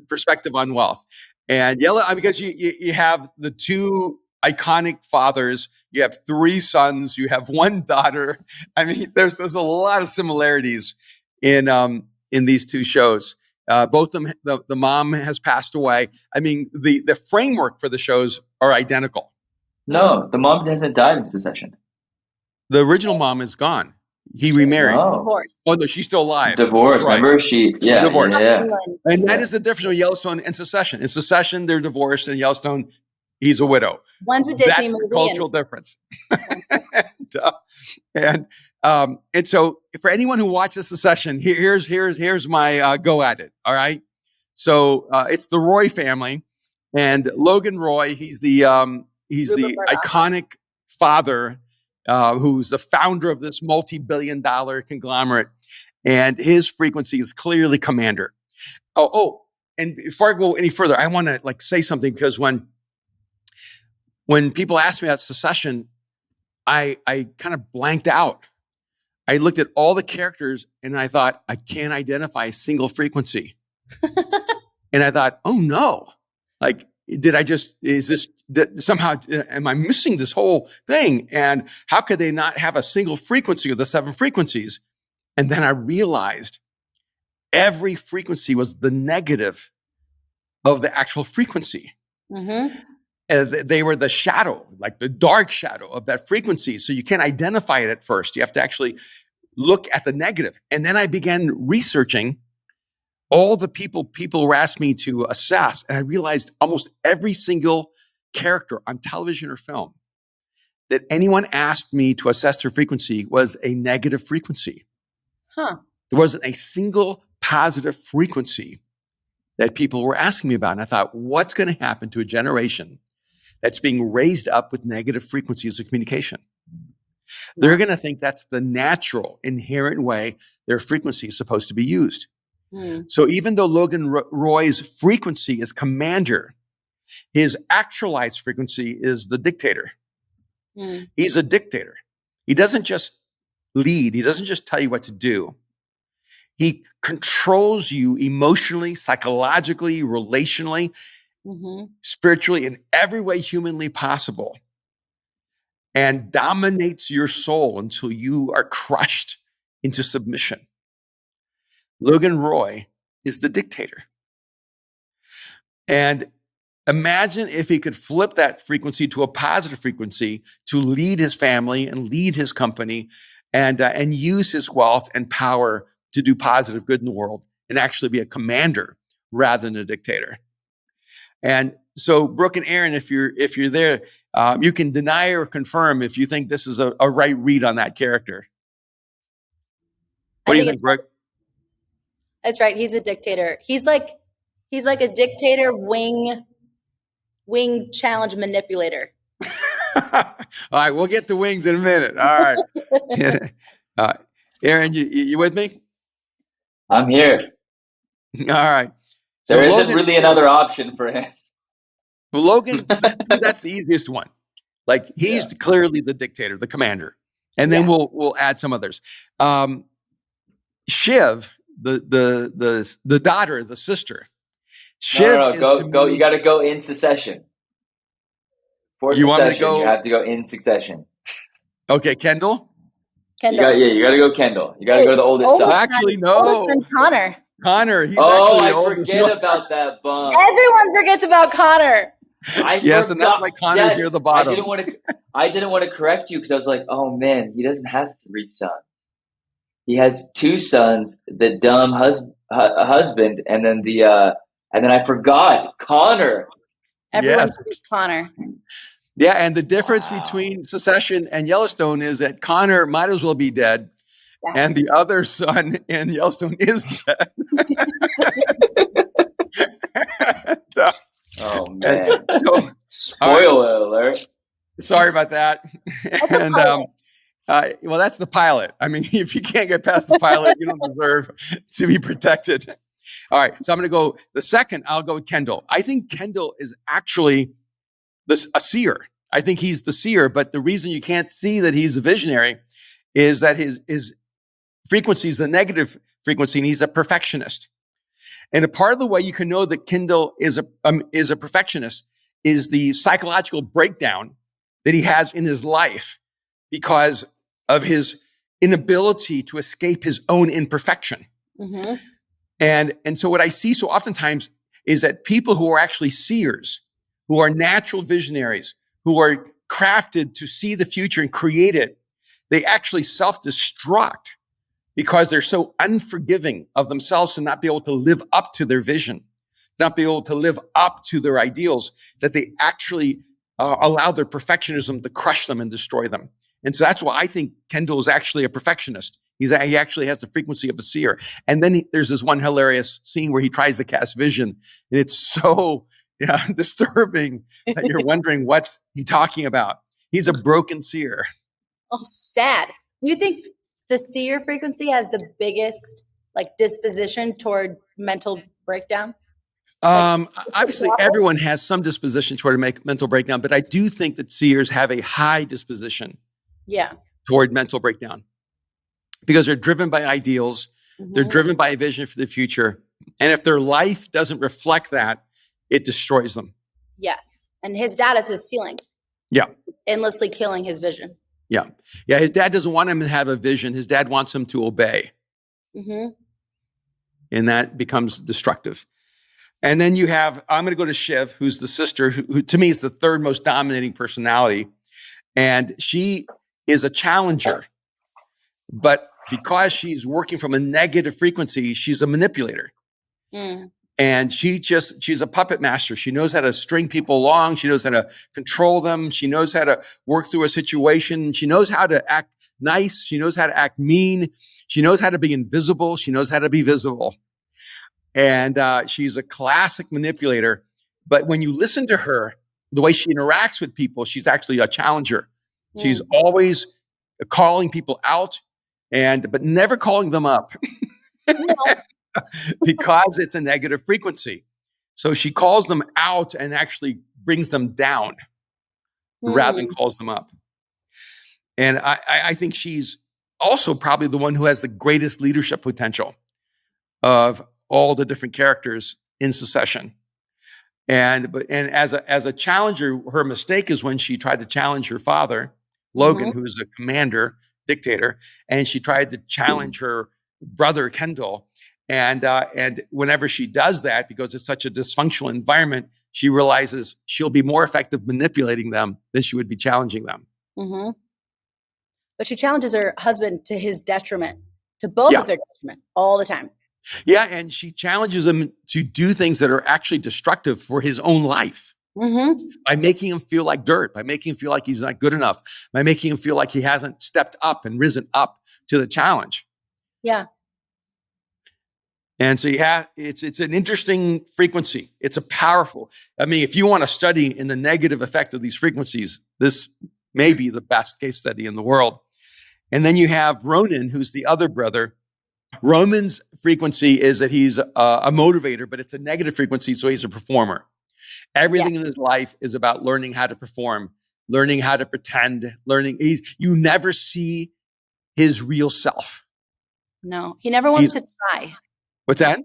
perspective on wealth. And because you have the 2 iconic fathers. You have 3 sons. You have 1 daughter. I mean, there's a lot of similarities in these 2 shows. Both of them, the mom has passed away. I mean, the framework for the shows are identical. No, the mom hasn't died in Succession. The original mom is gone. He remarried. No. Divorce. Oh no, she's still alive. Divorced. Right. Remember, divorced. Yeah. And that is the difference between Yellowstone and Succession. In Succession, they're divorced. In Yellowstone, he's a widow. One's a Disney That's movie. the cultural difference. and so for anyone who watches Succession, here's my go at it. All right. So it's the Roy family, and Logan Roy. He's the iconic father who's the founder of this multi-billion-dollar conglomerate, and his frequency is clearly commander. And before I go any further, I want to say something, because when people ask me about Succession, I kind of blanked out. I looked at all the characters and I thought, I can't identify a single frequency. And I thought, oh no, somehow, am I missing this whole thing? And how could they not have a single frequency of the 7 frequencies? And then I realized every frequency was the negative of the actual frequency. Mm-hmm. And they were the shadow, like the dark shadow of that frequency. So you can't identify it at first. You have to actually look at the negative. And then I began researching all the people were asked me to assess. And I realized almost every single character on television or film that anyone asked me to assess their frequency was a negative frequency. Huh. There wasn't a single positive frequency that people were asking me about. And I thought, what's going to happen to a generation that's being raised up with negative frequencies of communication? They're going to think that's the natural, inherent way their frequency is supposed to be used. So even though Logan Roy's frequency is commander, his actualized frequency is the dictator. He's a dictator. He doesn't just lead. He doesn't just tell you what to do. He controls you emotionally, psychologically, relationally, spiritually, in every way humanly possible, and dominates your soul until you are crushed into submission. Logan Roy is the dictator. And imagine if he could flip that frequency to a positive frequency to lead his family and lead his company and use his wealth and power to do positive good in the world and actually be a commander rather than a dictator. And so, Brooke and Aaron, if you're there, you can deny or confirm if you think this is a right read on that character. What do you think, Brooke? That's right. He's a dictator. He's like a dictator wing challenge manipulator. All right, we'll get to wings in a minute. All right. Aaron, you with me? I'm here. All right. So there isn't really another option for him. Well, Logan, that's the easiest one. He's clearly the dictator, the commander. And then we'll add some others. Shiv, the daughter, the sister. Shiv go. You got to go in succession. For you succession, want me to go? You have to go in succession. Okay, Kendall. You got to go Kendall. You got to go the oldest son. Actually, no. Oldest son, Connor. Connor. He's actually I forget about that bump. Everyone forgets about Connor. Yes, and that's why Connor's near the bottom. I didn't want to correct you because I was like, oh man, he doesn't have 3 sons. He has 2 sons, the dumb husband, and then and then I forgot Connor. Everyone forgets Connor. Yeah, and the difference between Succession and Yellowstone is that Connor might as well be dead, and the other son in Yellowstone is dead. Oh man! Spoiler alert! Sorry about that. That's and well, that's the pilot. I mean, if you can't get past the pilot, you don't deserve to be protected. All right, so I'm going to go the second. I'll go with Kendall. I think Kendall is actually a seer. I think he's the seer, but the reason you can't see that he's a visionary is that his frequency is the negative frequency, and he's a perfectionist. And a part of the way you can know that Kendall is a perfectionist is the psychological breakdown that he has in his life because of his inability to escape his own imperfection. Mm-hmm. And so what I see so oftentimes is that people who are actually seers, who are natural visionaries, who are crafted to see the future and create it, they actually self-destruct because they're so unforgiving of themselves to not be able to live up to their vision, not be able to live up to their ideals, that they actually allow their perfectionism to crush them and destroy them. And so that's why I think Kendall is actually a perfectionist. He actually has the frequency of a seer. And then there's this one hilarious scene where he tries to cast vision, and it's so disturbing that you're wondering what's he talking about. He's a broken seer. Oh, sad. Do you think the seer frequency has the biggest disposition toward mental breakdown? Obviously, everyone has some disposition toward a mental breakdown, but I do think that seers have a high disposition toward mental breakdown because they're driven by ideals. Mm-hmm. They're driven by a vision for the future. And if their life doesn't reflect that, it destroys them. Yes. And his dad is his ceiling. Yeah. Endlessly killing his vision. Yeah. Yeah. His dad doesn't want him to have a vision. His dad wants him to obey. Mm-hmm. And that becomes destructive. And then you have, I'm going to go to Shiv, who's the sister, who to me is the third most dominating personality. And she is a challenger. But because she's working from a negative frequency, she's a manipulator. Mm. And she's a puppet master. She knows how to string people along. She knows how to control them. She knows how to work through a situation. She knows how to act nice. She knows how to act mean. She knows how to be invisible. She knows how to be visible. And she's a classic manipulator. But when you listen to her, the way she interacts with people, she's actually a challenger. Mm. She's always calling people out, but never calling them up. No. Because it's a negative frequency. So she calls them out and actually brings them down rather than calls them up. And I think she's also probably the one who has the greatest leadership potential of all the different characters in Succession. And as a challenger, her mistake is when she tried to challenge her father, Logan, who is a commander, dictator, and she tried to challenge her brother, Kendall. And whenever she does that, because it's such a dysfunctional environment, she realizes she'll be more effective manipulating them than she would be challenging them. Mm-hmm. But she challenges her husband to his detriment, to both of their detriment, all the time. Yeah, and she challenges him to do things that are actually destructive for his own life. Mm-hmm. By making him feel like dirt, by making him feel like he's not good enough, by making him feel like he hasn't stepped up and risen up to the challenge. Yeah. And so it's an interesting frequency. It's a powerful. I mean, if you want to study in the negative effect of these frequencies, this may be the best case study in the world. And then you have Ronan, who's the other brother. Roman's frequency is that he's a motivator, but it's a negative frequency, so he's a performer. Everything in his life is about learning how to perform, learning how to pretend, you never see his real self. No, he never wants to try. What's that?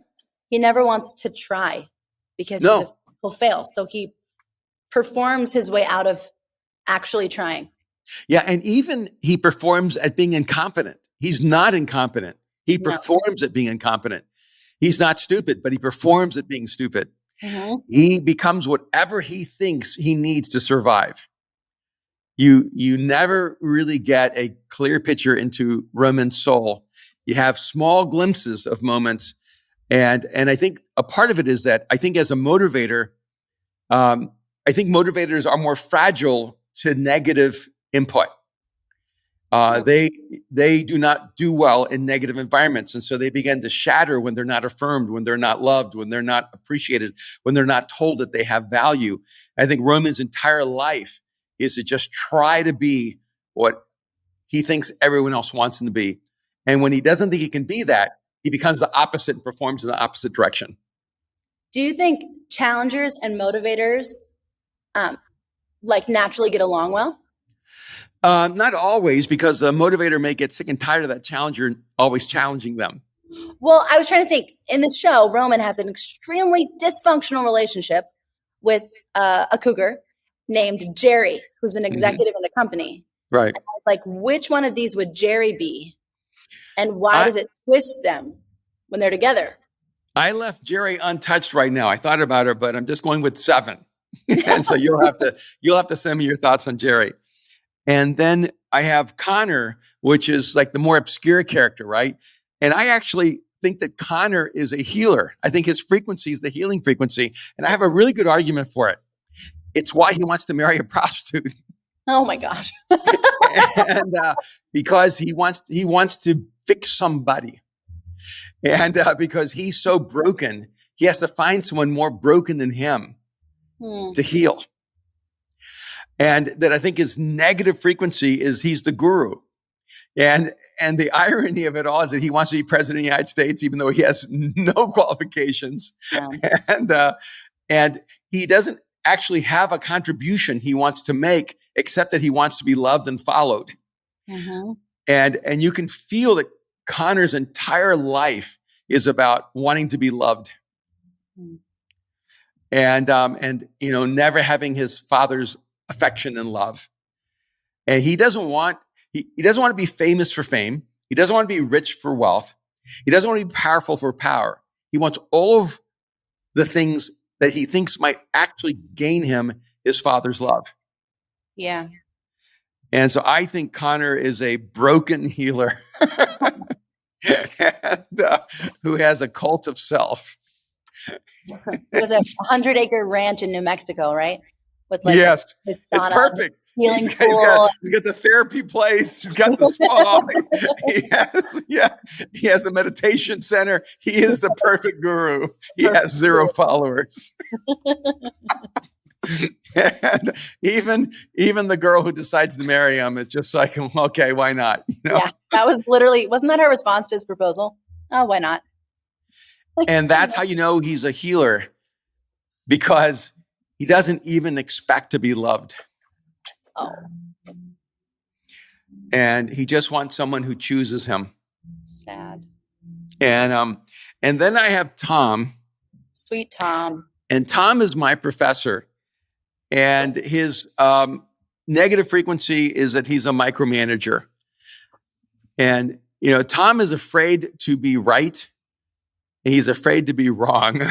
He never wants to try because he'll fail. So he performs his way out of actually trying. Yeah, and even he performs at being incompetent. He's not incompetent. He performs at being incompetent. He's not stupid, but he performs at being stupid. Mm-hmm. He becomes whatever he thinks he needs to survive. You never really get a clear picture into Roman's soul. You have small glimpses of moments. And I think a part of it is that I think as a motivator, I think motivators are more fragile to negative input. They do not do well in negative environments. And so they begin to shatter when they're not affirmed, when they're not loved, when they're not appreciated, when they're not told that they have value. I think Roman's entire life is to just try to be what he thinks everyone else wants him to be. And when he doesn't think he can be that, he becomes the opposite and performs in the opposite direction. Do you think challengers and motivators naturally get along well? Not always, because a motivator may get sick and tired of that challenger always challenging them. Well, I was trying to think. In this show, Roman has an extremely dysfunctional relationship with a cougar named Jerry, who's an executive in the company. Right. And I was like, which one of these would Jerry be? And why does it twist them when they're together? I left Jerry untouched right now. I thought about her, but I'm just going with 7. And so you'll have to send me your thoughts on Jerry. And then I have Connor, which is like the more obscure character, right? And I actually think that Connor is a healer. I think his frequency is the healing frequency. And I have a really good argument for it. It's why he wants to marry a prostitute. Oh my gosh. And because he wants to fix somebody. And because he's so broken, he has to find someone more broken than him to heal. And that I think his negative frequency is he's the guru. And the irony of it all is that he wants to be president of the United States, even though he has no qualifications. Yeah. And he doesn't actually have a contribution he wants to make, except that he wants to be loved and followed. Mm-hmm. And you can feel that Connor's entire life is about wanting to be loved. And never having his father's affection and love. And he doesn't want to be famous for fame. He doesn't want to be rich for wealth. He doesn't want to be powerful for power. He wants all of the things that he thinks might actually gain him his father's love. Yeah. And so I think Connor is a broken healer and, who has a cult of self. It was a 100-acre ranch in New Mexico, right? With yes, his sauna, it's perfect. Healing He's pool. got the therapy place. He's got the spa. He has a meditation center. He is the perfect guru. He has 0 followers. And even the girl who decides to marry him is just like, okay, why not? Yeah, that was wasn't that her response to his proposal? Oh, why not? And that's how you know he's a healer, because he doesn't even expect to be loved. Oh. And he just wants someone who chooses him. Sad. And then I have Tom. Sweet Tom. And Tom is my professor. And his negative frequency is that he's a micromanager. And, Tom is afraid to be right. And he's afraid to be wrong.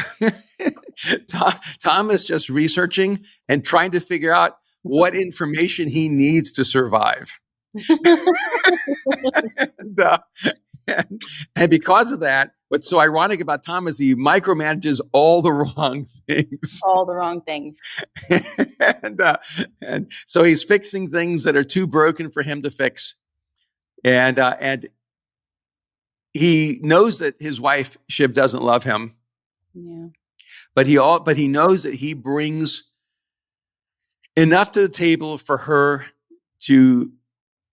Tom is just researching and trying to figure out what information he needs to survive. and because of that, what's so ironic about Tom is he micromanages all the wrong things. All the wrong things. and so he's fixing things that are too broken for him to fix. And he knows that his wife, Shiv, doesn't love him. Yeah. But he knows that he brings enough to the table for her to,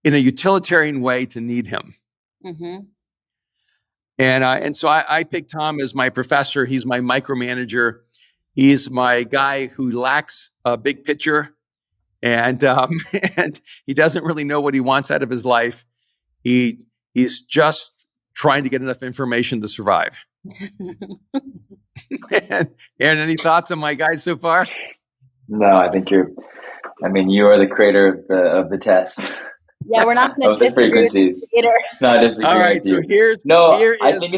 in a utilitarian way, to need him. Mm-hmm. And so I picked Tom as my professor. He's my micromanager. He's my guy who lacks a big picture, and he doesn't really know what he wants out of his life. He's just trying to get enough information to survive. And any thoughts on my guys so far? No, I think you are the creator of the test. Yeah, we're not going to disagree with the creator. No, disagree. All right, so I think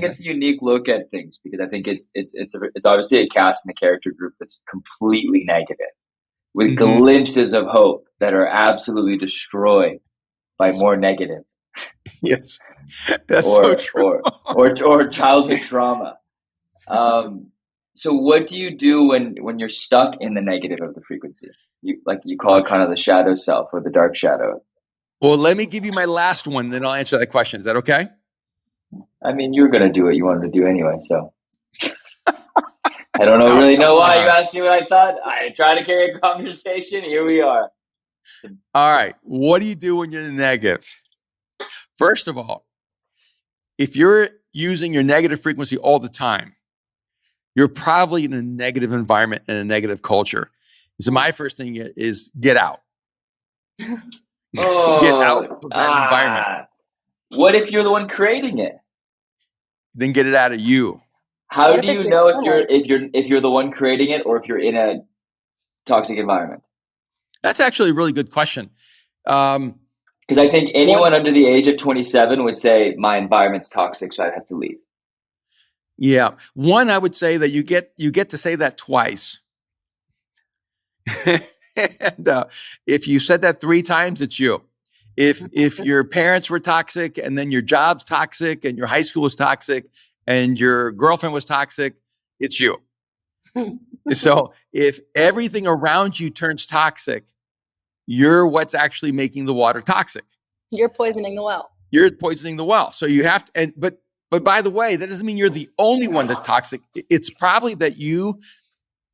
it's a unique look at things, because I think it's obviously a cast and a character group that's completely negative, with glimpses of hope that are absolutely destroyed by more negative. Yes, that's so true. or childhood trauma. So what do you do when you're stuck in the negative of the frequency? You call it kind of the shadow self or the dark shadow. Well, let me give you my last one, then I'll answer that question. Is that okay? I mean, you were going to do what you wanted to do anyway, so. I don't really know why you asked me what I thought. I tried to carry a conversation. Here we are. All right. What do you do when you're in the negative? First of all, if you're using your negative frequency all the time, you're probably in a negative environment and a negative culture. So my first thing is get out. Get out of that environment. What if you're the one creating it? Then get it out of you. How do you know if you're the one creating it or if you're in a toxic environment? That's actually a really good question. Because I think anyone under the age of 27 would say my environment's toxic, so I have to leave. Yeah. One, I would say that you get to say that twice. And, if you said that 3 times, it's you. If your parents were toxic and then your job's toxic and your high school was toxic and your girlfriend was toxic, it's you. So if everything around you turns toxic, you're what's actually making the water toxic. You're poisoning the well. You're poisoning the well. So you have to, but by the way, that doesn't mean you're the only one that's toxic. It's probably that you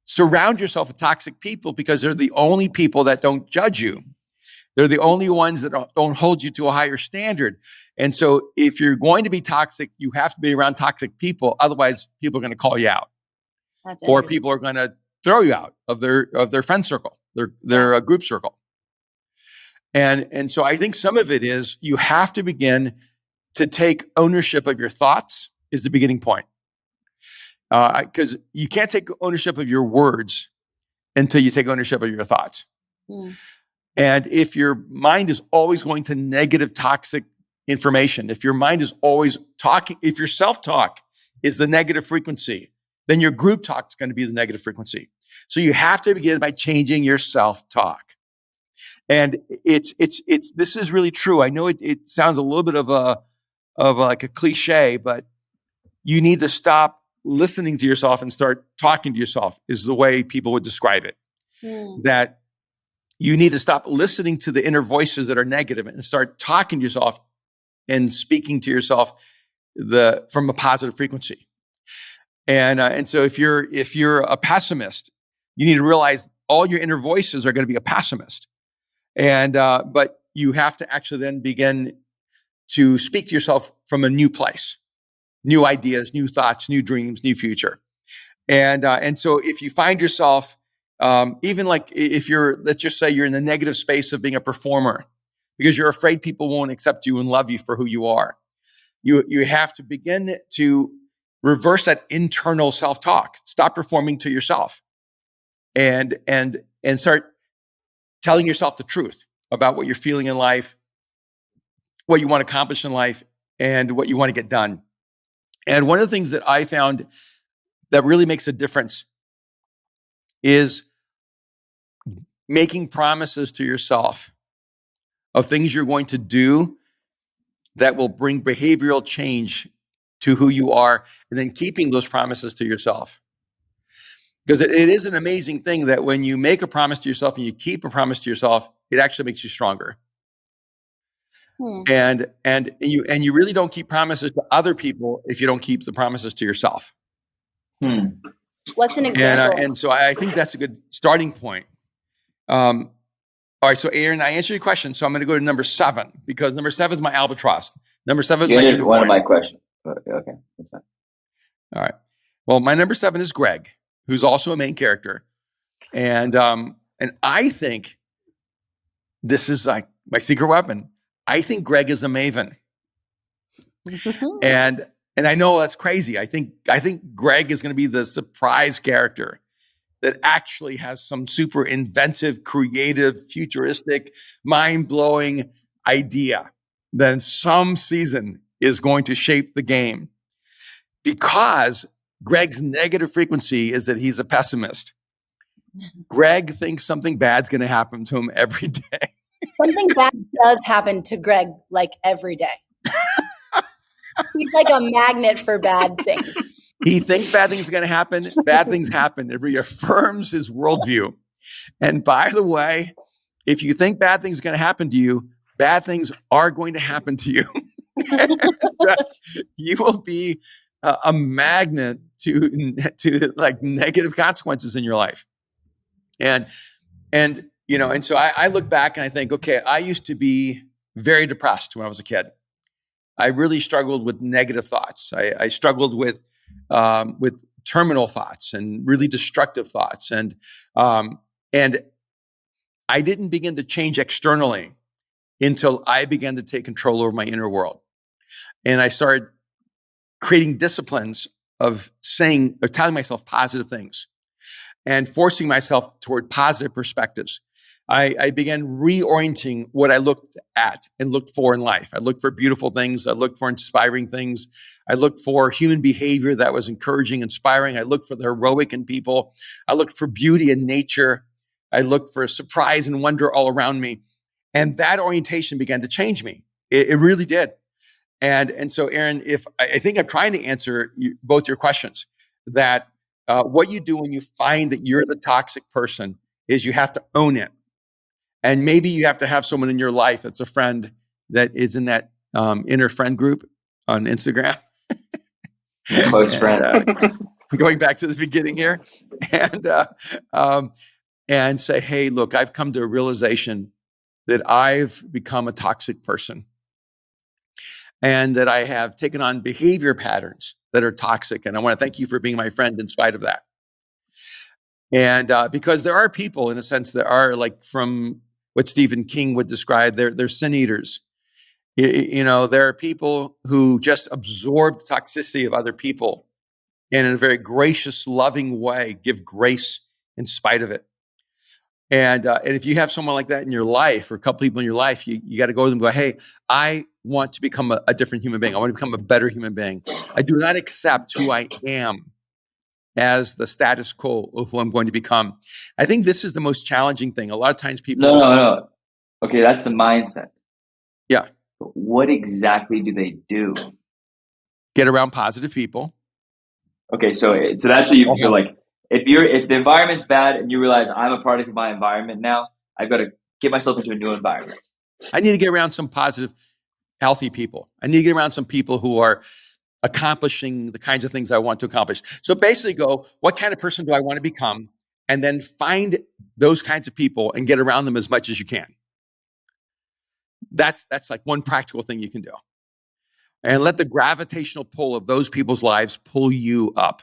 surround yourself with toxic people because they're the only people that don't judge you. They're the only ones that don't hold you to a higher standard. And so if you're going to be toxic, you have to be around toxic people. Otherwise, people are going to call you out. Or people are going to throw you out of their friend circle, their group circle. And so I think some of it is you have to begin to take ownership of your thoughts is the beginning point. Because you can't take ownership of your words until you take ownership of your thoughts. Mm. And if your mind is always going to negative, toxic information, if your mind is always talking, if your self-talk is the negative frequency, then your group talk is going to be the negative frequency. So you have to begin by changing your self-talk. And this is really true. I know it sounds a little bit of like a cliche, but you need to stop listening to yourself and start talking to yourself is the way people would describe it. Mm. That you need to stop listening to the inner voices that are negative and start talking to yourself and speaking to yourself from a positive frequency. And so if you're a pessimist, you need to realize all your inner voices are going to be a pessimist. But you have to actually then begin to speak to yourself from a new place, new ideas, new thoughts, new dreams, new future. And so if you find yourself, even like if let's just say you're in the negative space of being a performer because you're afraid people won't accept you and love you for who you are, you have to begin to reverse that internal self-talk. Stop performing to yourself and start telling yourself the truth about what you're feeling in life, what you want to accomplish in life, and what you want to get done. And one of the things that I found that really makes a difference is making promises to yourself of things you're going to do that will bring behavioral change to who you are, and then keeping those promises to yourself. Because it is an amazing thing that when you make a promise to yourself and you keep a promise to yourself, it actually makes you stronger. And you really don't keep promises to other people if you don't keep the promises to yourself. What's an example? And so I think that's a good starting point. All right, so Aaron, I answered your question, so I'm going to go to number 7 because number 7 is my albatross. Number 7 is my unicorn. One of my questions. Okay, that's fine. All right. Well, my number 7 is Greg, who's also a main character, and I think this is like my secret weapon. I think Greg is a maven, and I know that's crazy. I think Greg is going to be the surprise character that actually has some super inventive, creative, futuristic, mind-blowing idea that in some season is going to shape the game. Because Greg's negative frequency is that he's a pessimist. Greg thinks something bad's going to happen to him every day. Something bad does happen to Greg like every day. He's like a magnet for bad things. He thinks bad things are going to happen. Bad things happen. It reaffirms his worldview. And by the way, if you think bad things are going to happen to you, bad things are going to happen to you. You will be a magnet to like negative consequences in your life. And so I look back and I think, okay, I used to be very depressed when I was a kid. I really struggled with negative thoughts. I struggled with terminal thoughts and really destructive thoughts. And I didn't begin to change externally until I began to take control over my inner world. And I started creating disciplines saying or telling myself positive things and forcing myself toward positive perspectives. I began reorienting what I looked at and looked for in life. I looked for beautiful things. I looked for inspiring things. I looked for human behavior that was encouraging, inspiring. I looked for the heroic in people. I looked for beauty in nature. I looked for surprise and wonder all around me. And that orientation began to change me. It really did. And so, Aaron, if I think I'm trying to answer both your questions, that what you do when you find that you're the toxic person is you have to own it. And maybe you have to have someone in your life that's a friend that is in that inner friend group on Instagram. Close friends. Going back to the beginning here. And say, hey, look, I've come to a realization that I've become a toxic person. And that I have taken on behavior patterns that are toxic. And I want to thank you for being my friend in spite of that. And because there are people, in a sense, that are like from what Stephen King would describe, they're sin eaters. There are people who just absorb the toxicity of other people and in a very gracious, loving way, give grace in spite of it. And if you have someone like that in your life, or a couple people in your life, you got to go to them and go, hey, I want to become a different human being. I want to become a better human being. I do not accept who I am as the status quo of who I'm going to become. I think this is the most challenging thing. A lot of times people... No. Okay, that's the mindset. Yeah. But what exactly do they do? Get around positive people. Okay, so that's what you... So like, if the environment's bad and you realize I'm a product of my environment now, I've got to get myself into a new environment. I need to get around some positive, healthy people. I need to get around some people who are accomplishing the kinds of things I want to accomplish. So basically go, what kind of person do I want to become? And then find those kinds of people and get around them as much as you can. That's like one practical thing you can do. And let the gravitational pull of those people's lives pull you up.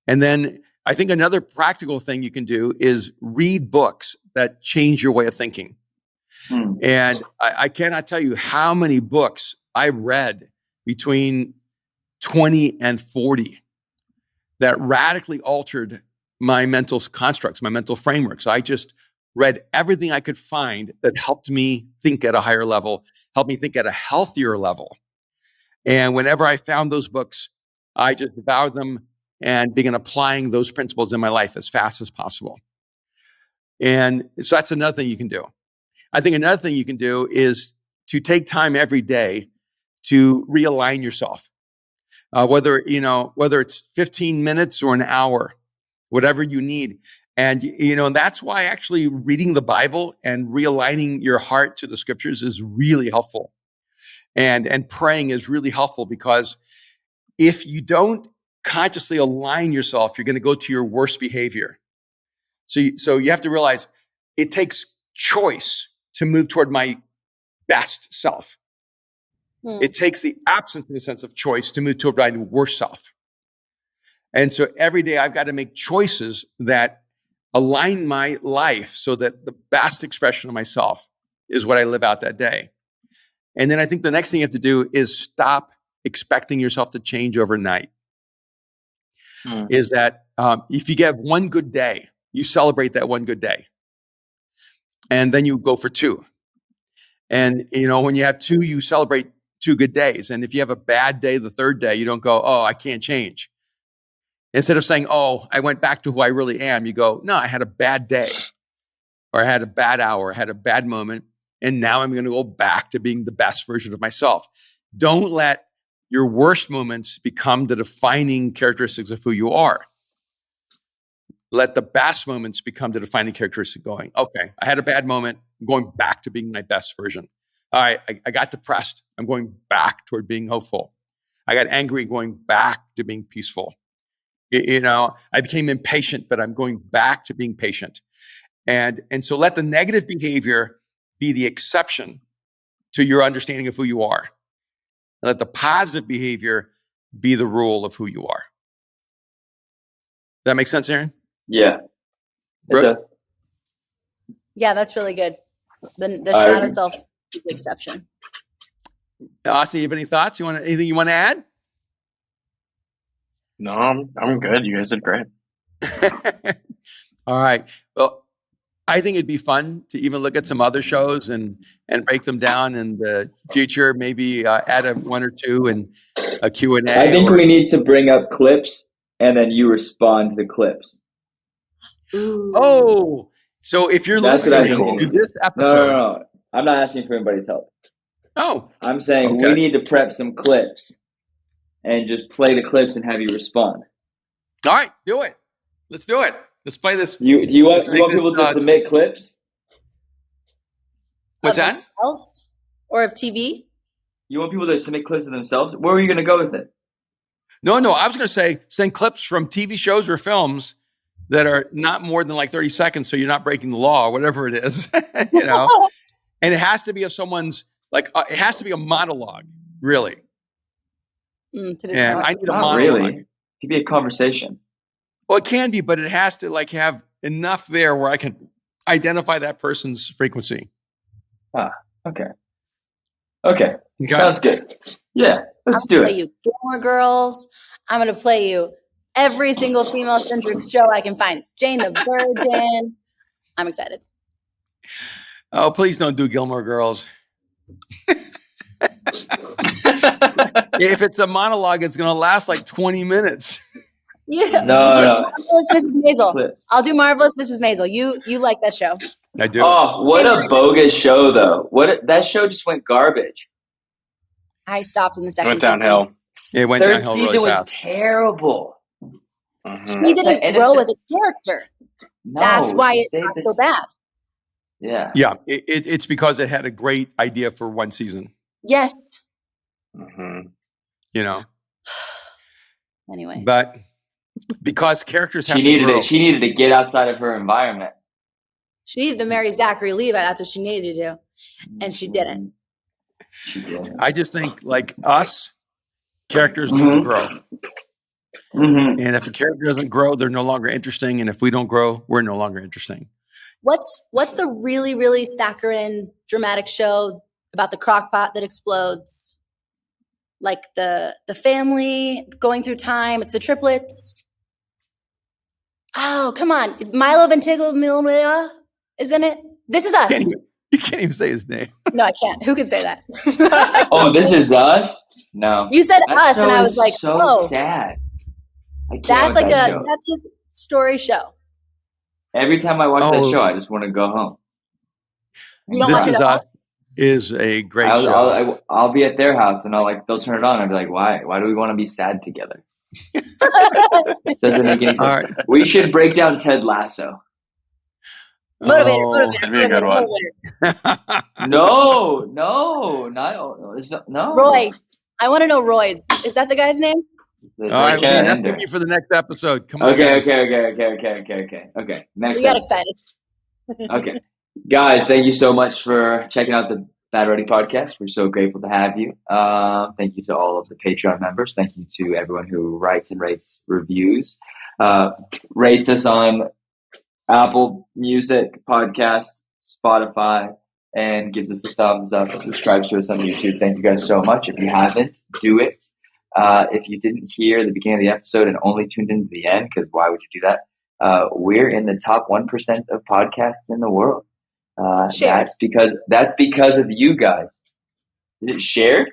And then I think another practical thing you can do is read books that change your way of thinking. And I cannot tell you how many books I read between 20 and 40 that radically altered my mental constructs, my mental frameworks. I just read everything I could find that helped me think at a higher level, helped me think at a healthier level. And whenever I found those books, I just devoured them and began applying those principles in my life as fast as possible. And so that's another thing you can do. I think another thing you can do is to take time every day to realign yourself. Whether it's 15 minutes or an hour, whatever you need. And, that's why actually reading the Bible and realigning your heart to the scriptures is really helpful. And praying is really helpful, because if you don't consciously align yourself, you're going to go to your worst behavior. So you have to realize it takes choice to move toward my best self. It takes the absence, in a sense, of choice to move toward my worst self. And so every day I've got to make choices that align my life so that the best expression of myself is what I live out that day. And then I think the next thing you have to do is stop expecting yourself to change overnight. Is that if you get one good day, you celebrate that one good day. And then you go for two. And, when you have two, you celebrate 2 good days. And if you have a bad day, the third day, you don't go, oh, I can't change. Instead of saying, oh, I went back to who I really am, you go, no, I had a bad day, or I had a bad hour, I had a bad moment, and now I'm going to go back to being the best version of myself. Don't let your worst moments become the defining characteristics of who you are. Let the best moments become the defining characteristic, going, okay, I had a bad moment, I'm going back to being my best version. All right, I got depressed, I'm going back toward being hopeful. I got angry, going back to being peaceful. I became impatient, but I'm going back to being patient. And so let the negative behavior be the exception to your understanding of who you are. And let the positive behavior be the rule of who you are. Does that make sense, Aaron? Yeah. It does. Yeah, that's really good. The shadow self is the exception. Austin, you have any thoughts? Anything you want to add? No, I'm good. You guys did great. All right. Well, I think it'd be fun to even look at some other shows and break them down in the future. Maybe add one or two and a Q&A. I think we need to bring up clips and then you respond to the clips. Ooh. Oh, so if you're listening to this episode, no, I'm not asking for anybody's help. Oh, I'm saying we need to prep some clips and just play the clips and have you respond. All right, do it. Let's do it. Let's play this. You want people to submit clips? What's of that? Themselves or of TV? You want people to submit clips of themselves? Where are you going to go with it? No. I was going to say send clips from TV shows or films that are not more than like 30 seconds, so you're not breaking the law or whatever it is, you know. And it has to be of someone's it has to be a monologue, really. And I need a monologue. Really. It could be a conversation. Well, it can be, but it has to have enough there where I can identify that person's frequency. Okay. Sounds good. Yeah, let's do it. I'm going to play you Gilmore Girls. I'm going to play you every single female-centric show I can find. Jane the Virgin. I'm excited. Oh, please don't do Gilmore Girls. If it's a monologue, it's going to last like 20 minutes. Yeah. No. Marvelous Mrs. Maisel. I'll do Marvelous Mrs. Maisel. You like that show. I do. Oh, what a bogus show, though. That show just went garbage. I stopped in the second went downhill. It went Third downhill season really was fast. terrible. He didn't grow as a character. No, that's why it got so bad. Yeah. Yeah. It's because it had a great idea for one season. Yes. You know. Anyway. But because characters have to grow. She needed to get outside of her environment. She needed to marry Zachary Levi. That's what she needed to do. And she didn't. I just think, like us, characters need to grow. And if a character doesn't grow, they're no longer interesting. And if we don't grow, we're no longer interesting. What's the really, really saccharine dramatic show about the crock pot that explodes? Like the family going through time. It's the triplets. Oh, come on. Milo Ventimiglia is in it. This Is Us. You can't even say his name. No, I can't. Who can say that? Oh, This Is Us? No. You said Us, and I was like, so sad. That's like that's a story show. Every time I watch that show, I just want to go home. This Is Us is a great show. I'll be at their house and they'll turn it on and I'll be like, why? Why do we want to be sad together? This doesn't make any sense. Right. We should break down Ted Lasso. Motivator. That'd be a good one. No. Roy. I want to know Roy's. Is that the guy's name? All right, that's going to be for the next episode. Come on. Okay. Next. We got excited. Okay. Guys, thank you so much for checking out the Bad Writing Podcast. We're so grateful to have you. Thank you to all of the Patreon members. Thank you to everyone who writes and rates reviews. Rates us on Apple Music, Podcast, Spotify, and gives us a thumbs up and subscribes to us on YouTube. Thank you guys so much. If you haven't, do it. If you didn't hear the beginning of the episode and only tuned into the end, because why would you do that? We're in the top 1% of podcasts in the world. That's because of you guys. Is it shared?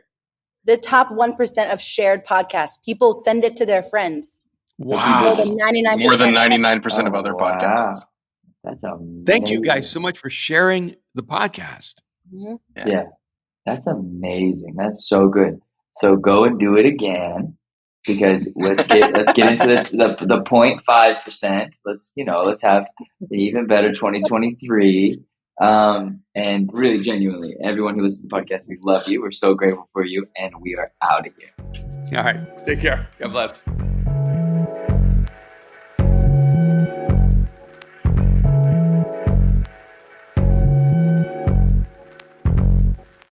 The top 1% of shared podcasts. People send it to their friends. Wow. More than 99% of other podcasts. That's amazing. Thank you guys so much for sharing the podcast. Yeah. That's amazing. That's so good. So go and do it again, because let's get into the 0.5%. Let's have an even better 2023. And really, genuinely, everyone who listens to the podcast, we love you. We're so grateful for you, and we are out of here. All right. Take care. God bless.